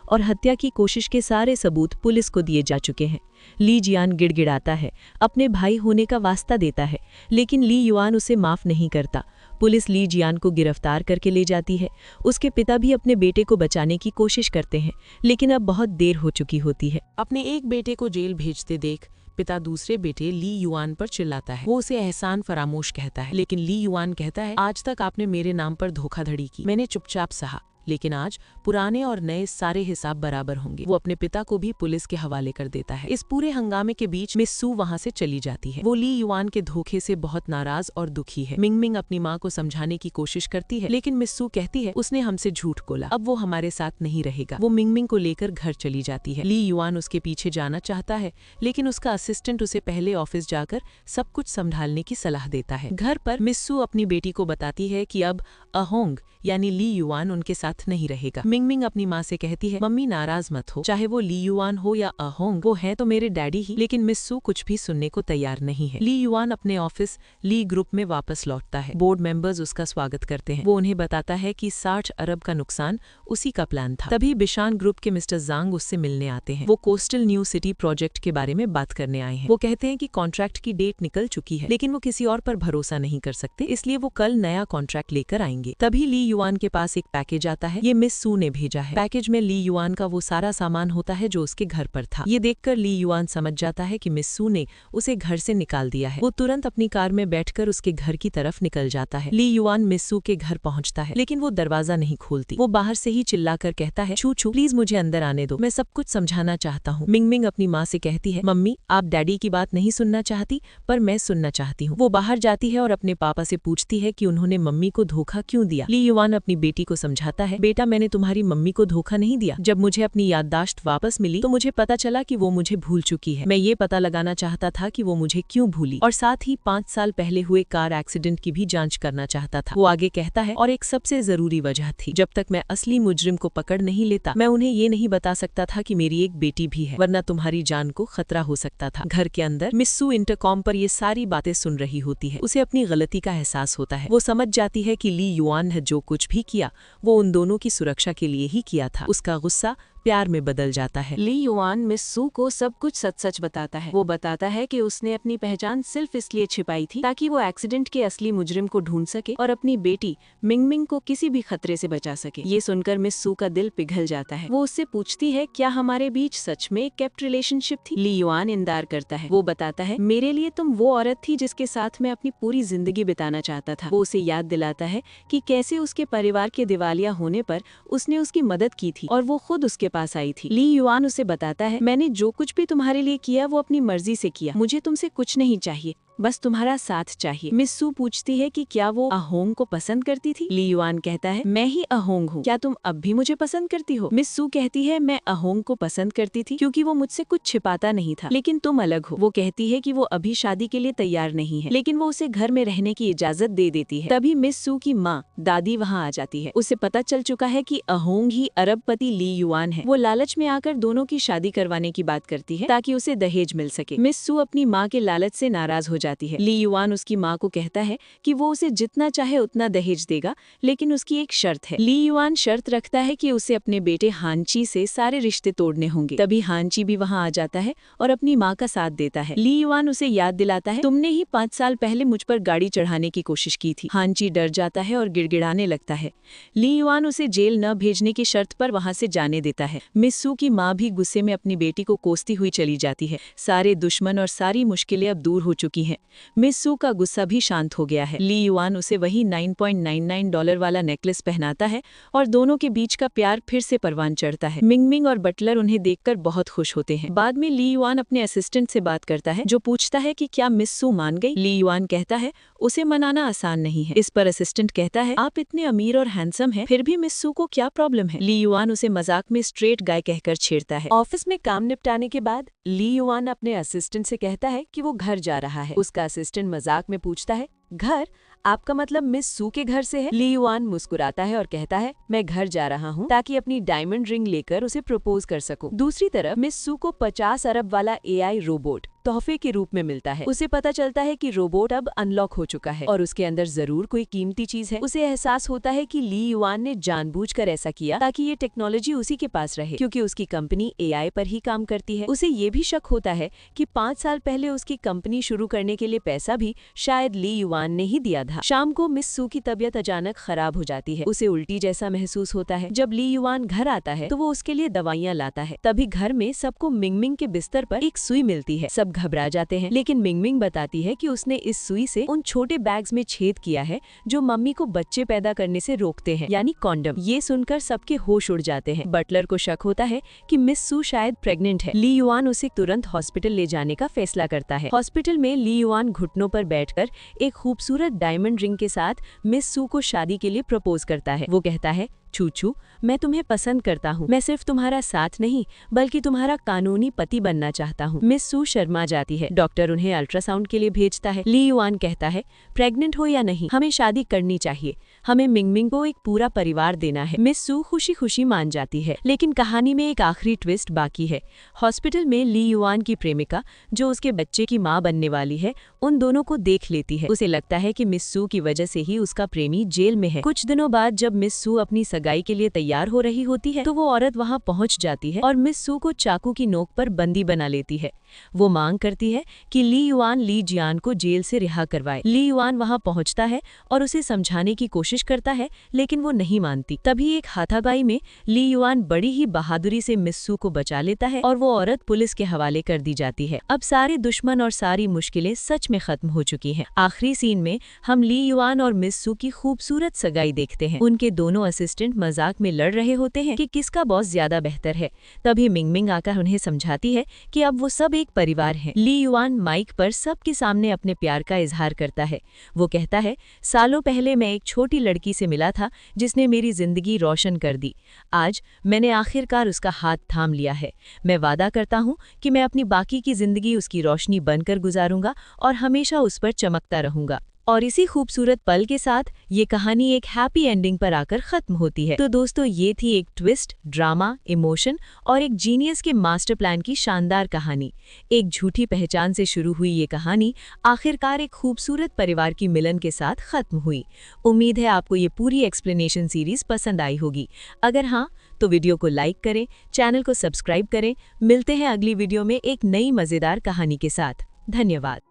और हत्या की कोशिश के सारे सबूत पुलिस को दिए जा चुके हैं। ली जियान गिड़गिड़ाता है, अपने भाई होने का वास्ता देता है, लेकिन ली युआन उसे माफ नहीं करता। पुलिस ली जियान को गिरफ्तार करके ले जाती है। उसके पिता भी अपने बेटे को बचाने की कोशिश करते हैं, लेकिन अब बहुत देर हो चुकी होती है। अपने एक बेटे को जेल भेजते देख पिता दूसरे बेटे ली युआन पर चिल्लाता है। वो उसे एहसान फरामोश कहता है, लेकिन ली युआन कहता है, आज तक आपने मेरे नाम पर धोखाधड़ी की, मैंने चुपचाप सहा, लेकिन आज पुराने और नए सारे हिसाब बराबर होंगे। वो अपने पिता को भी पुलिस के हवाले कर देता है। इस पूरे हंगामे के बीच मिस सू वहां से चली जाती है। वो ली युआन के धोखे से बहुत नाराज और दुखी है। मिंग मिंग अपनी माँ को समझाने की कोशिश करती है, लेकिन मिस सू कहती है, उसने हमसे झूठ बोला, अब वो हमारे साथ नहीं रहेगा। वो मिंग मिंग को लेकर घर चली जाती है। ली युआन उसके पीछे जाना चाहता है, लेकिन उसका असिस्टेंट उसे पहले ऑफिस जाकर सब कुछ संभालने की सलाह देता है। घर पर मिस सू अपनी बेटी को बताती है कि अब अहोंग यानी ली युआन उनके साथ नहीं रहेगा। मिंग मिंग अपनी माँ से कहती है, मम्मी नाराज मत हो, चाहे वो ली युआन हो या अहोंग, वो है तो मेरे डैडी ही। लेकिन मिस सू कुछ भी सुनने को तैयार नहीं है। ली युआन अपने ऑफिस ली ग्रुप में वापस लौटता है। बोर्ड मेंबर्स उसका स्वागत करते हैं। वो उन्हें बताता है कि 60 अरब का नुकसान उसी का प्लान था। तभी बिशान ग्रुप के मिस्टर ज़ांग उससे मिलने आते हैं। वो कोस्टल न्यू सिटी प्रोजेक्ट के बारे में बात करने आए हैं। वो कहते हैं कि कॉन्ट्रैक्ट की डेट निकल चुकी है, लेकिन वो किसी और पर भरोसा नहीं कर सकते, इसलिए वो कल नया कॉन्ट्रैक्ट लेकर आएंगे। तभी ली युआन के पास एक पैकेज आता है। ये मिस सू ने भेजा है। पैकेज में ली युआन का वो सारा सामान होता है जो उसके घर पर था। ये देखकर ली युआन समझ जाता है कि मिस सू ने उसे घर से निकाल दिया है। वो तुरंत अपनी कार में बैठकर उसके घर की तरफ निकल जाता है। ली युआन मिस सू के घर पहुंचता है, लेकिन वो दरवाजा नहीं खोलती। वो बाहर से ही चिल्लाकर कहता है, छू छू प्लीज मुझे अंदर आने दो, मैं सब कुछ समझाना चाहता हूँ। मिंग मिंग अपनी माँ से कहती है, मम्मी आप डैडी की बात नहीं सुनना चाहती, पर मैं सुनना चाहती हूँ। वो बाहर जाती है और अपने पापा से पूछती है कि उन्होंने मम्मी को धोखा क्यों दिया। ली युआन अपनी बेटी को समझाता है, बेटा मैंने तुम्हारी मम्मी को धोखा नहीं दिया। जब मुझे अपनी याददाश्त वापस मिली तो मुझे पता चला कि वो मुझे भूल चुकी है। मैं ये पता लगाना चाहता था कि वो मुझे क्यों भूली, और साथ ही 5 साल पहले हुए कार एक्सीडेंट की भी जांच करना चाहता था। वो आगे कहता है, और एक सबसे जरूरी वजह थी, जब तक मैं असली मुजरिम को पकड़ नहीं लेता मैं उन्हें ये नहीं बता सकता था कि मेरी एक बेटी भी है, वरना तुम्हारी जान को खतरा हो सकता था। घर के अंदर मिस सू इंटरकॉम पर ये सारी बातें सुन रही होती है। उसे अपनी गलती का एहसास होता है। वो समझ जाती है कि ली युआन ने जो कुछ भी किया वो उन दोनों की सुरक्षा के लिए ही किया था। उसका गुस्सा प्यार में बदल जाता है। ली युआन मिस सू को सब कुछ सच सच बताता है। वो बताता है कि उसने अपनी पहचान सिर्फ इसलिए छिपाई थी ताकि वो एक्सीडेंट के असली मुजरिम को ढूंढ सके और अपनी बेटी मिंग मिंग को किसी भी खतरे से बचा सके। ये सुनकर मिस सू का दिल पिघल जाता है। वो उससे पूछती है, क्या हमारे बीच सच में एक केप्ट रिलेशनशिप थी? ली युआन इंकार करता है। वो बताता है, मेरे लिए तुम वो औरत थी जिसके साथ मैं अपनी पूरी जिंदगी बिताना चाहता था। वो उसे याद दिलाता है कि कैसे उसके परिवार के दिवालिया होने पर उसने उसकी मदद की थी और वो खुद उसके पास आई थी। ली युआन उसे बताता है, मैंने जो कुछ भी तुम्हारे लिए किया वो अपनी मर्जी से किया, मुझे तुमसे कुछ नहीं चाहिए, बस तुम्हारा साथ चाहिए। मिस सू पूछती है कि क्या वो अहोंग को पसंद करती थी। ली युआन कहता है, मैं ही अहोंग हूँ, क्या तुम अब भी मुझे पसंद करती हो? मिस सू कहती है, मैं अहोंग को पसंद करती थी क्योंकि वो मुझसे कुछ छिपाता नहीं था, लेकिन तुम अलग हो। वो कहती है कि वो अभी शादी के लिए तैयार नहीं है, लेकिन वो उसे घर में रहने की इजाजत दे देती है। तभी मिस सू की माँ दादी वहाँ आ जाती है। उसे पता चल चुका है कि अहोंग ही अरबपति ली युआन है। वो लालच में आकर दोनों की शादी करवाने की बात करती है ताकि उसे दहेज मिल सके। मिस सू अपनी माँ के लालच से नाराज हो जाती है। ली युआन उसकी माँ को कहता है कि वो उसे जितना चाहे उतना दहेज देगा, लेकिन उसकी एक शर्त है। ली युआन शर्त रखता है कि उसे अपने बेटे हानची से सारे रिश्ते तोड़ने होंगे। तभी हानची भी वहाँ आ जाता है और अपनी माँ का साथ देता है। ली युआन उसे याद दिलाता है, तुमने ही 5 साल पहले मुझ पर गाड़ी चढ़ाने की कोशिश की थी। हानची डर जाता है और गिड़गिड़ाने लगता है। ली युआन उसे जेल न भेजने की शर्त पर वहाँ से जाने देता है। मिस सू की माँ भी गुस्से में अपनी बेटी को कोसती हुई चली जाती है। सारे दुश्मन और सारी मुश्किलें अब दूर हो चुकी हैं। मिस सू का गुस्सा भी शांत हो गया है। ली युआन उसे वही $9.99 वाला नेकलेस पहनाता है और दोनों के बीच का प्यार फिर से परवान चढ़ता है। मिंगमिंग और बटलर उन्हें देखकर बहुत खुश होते हैं। बाद में ली युआन अपने असिस्टेंट से बात करता है, जो पूछता है कि क्या मिस सू मान गई। ली युआन कहता है, उसे मनाना आसान नहीं है। इस पर असिस्टेंट कहता है, आप इतने अमीर और हैंडसम हैं, फिर भी मिस सू को क्या प्रॉब्लम है। ली युआन उसे मजाक में स्ट्रेट गाय कहकर छेड़ता है। ऑफिस में काम निपटाने के बाद ली युआन अपने असिस्टेंट से कहता है कि वो घर जा रहा है। उसका असिस्टेंट मजाक में पूछता है, घर? आपका मतलब मिस सू के घर से है? ली युआन मुस्कुराता है और कहता है, मैं घर जा रहा हूँ ताकि अपनी डायमंड रिंग लेकर उसे प्रपोज कर सकूं। दूसरी तरफ मिस सू को 50 अरब वाला AI रोबोट तोहफे के रूप में मिलता है। उसे पता चलता है कि रोबोट अब अनलॉक हो चुका है और उसके अंदर जरूर कोई कीमती चीज है। उसे एहसास होता है कि ली युआन ने जानबूझकर ऐसा किया ताकि ये टेक्नोलॉजी उसी के पास रहे, क्योंकि उसकी कंपनी AI पर ही काम करती है। उसे ये भी शक होता है कि 5 साल पहले उसकी कंपनी शुरू करने के लिए पैसा भी शायद ली युआन ने ही दिया था। शाम को मिस सू की तबीयत अचानक खराब हो जाती है। उसे उल्टी जैसा महसूस होता है। जब ली युआन घर आता है तो वो उसके लिए दवाइयाँ लाता है। तभी घर में सबको मिंगमिंग के बिस्तर पर एक सुई मिलती है। सब घबरा जाते हैं, लेकिन मिंगमिंग बताती है कि उसने इस सुई से उन छोटे बैग्स में छेद किया है जो मम्मी को बच्चे पैदा करने से रोकते हैं, यानी कॉन्डम। ये सुनकर सबके होश उड़ जाते हैं। बटलर को शक होता है कि मिस सू शायद प्रेग्नेंट है। ली युआन उसे तुरंत हॉस्पिटल ले जाने का फैसला करता है। हॉस्पिटल में ली युआन घुटनों पर बैठकर एक खूबसूरत डायमंड रिंग के साथ मिस सू को शादी के लिए प्रपोज करता है। वो कहता है, चूचू, मैं तुम्हें पसंद करता हूँ। मैं सिर्फ तुम्हारा साथ नहीं बल्कि तुम्हारा कानूनी पति बनना चाहता हूँ। मिस सू शर्मा जाती है। डॉक्टर उन्हें अल्ट्रासाउंड के लिए भेजता है। ली युआन कहता है, प्रेग्नेंट हो या नहीं, हमें शादी करनी चाहिए। हमें मिंगमिंग को एक पूरा परिवार देना है। मिस सू खुशी खुशी मान जाती है, लेकिन कहानी में एक आखिरी ट्विस्ट बाकी है। हॉस्पिटल में ली युआन की प्रेमिका, जो उसके बच्चे की माँ बनने वाली है, उन दोनों को देख लेती है। उसे लगता है कि मिस सू की वजह से ही उसका प्रेमी जेल में है। कुछ दिनों बाद जब मिस सू अपनी सगाई के लिए तैयार हो रही होती है तो वो औरत वहाँ पहुँच जाती है और मिस सू को चाकू की नोक पर बंदी बना लेती है। वो मांग करती है कि ली युआन ली जियान को जेल से रिहा करवाए। ली युआन वहाँ पहुँचता है और उसे समझाने की कोशिश करता है, लेकिन वो नहीं मानती। तभी एक हाथापाई में ली युआन बड़ी ही बहादुरी से मिस सू को बचा लेता है और वो औरत पुलिस के हवाले कर दी जाती है। अब सारे दुश्मन और सारी मुश्किलें सच में खत्म हो चुकी हैं। आखिरी सीन में हम ली युआन और मिस सू की खूबसूरत सगाई देखते हैं। उनके दोनों असिस्टेंट मजाक में लड़ रहे होते हैं कि किसका बॉस ज्यादा बेहतर है। तभी मिंगमिंग आकर उन्हें समझाती है कि अब वो सब एक परिवार हैं। ली युआन माइक पर सबके सामने अपने प्यार का इजहार करता है। वो कहता है, सालों पहले मैं एक छोटी लड़की से मिला था जिसने मेरी जिंदगी रोशन कर दी। आज मैंने आखिरकार उसका हाथ थाम लिया है। मैं वादा करता हूँ कि मैं अपनी बाकी की जिंदगी उसकी रोशनी बनकर गुजारूंगा और हमेशा उस पर चमकता रहूंगा। और इसी खूबसूरत पल के साथ ये कहानी एक हैप्पी एंडिंग पर आकर खत्म होती है। तो दोस्तों, ये थी एक ट्विस्ट, ड्रामा, इमोशन और एक जीनियस के मास्टर प्लान की शानदार कहानी। एक झूठी पहचान से शुरू हुई ये कहानी आखिरकार एक खूबसूरत परिवार की मिलन के साथ खत्म हुई। उम्मीद है आपको ये पूरी एक्सप्लेनेशन सीरीज पसंद आई होगी। अगर हाँ, तो वीडियो को लाइक करें, चैनल को सब्सक्राइब करें। मिलते हैं अगली वीडियो में एक नई मजेदार कहानी के साथ। धन्यवाद।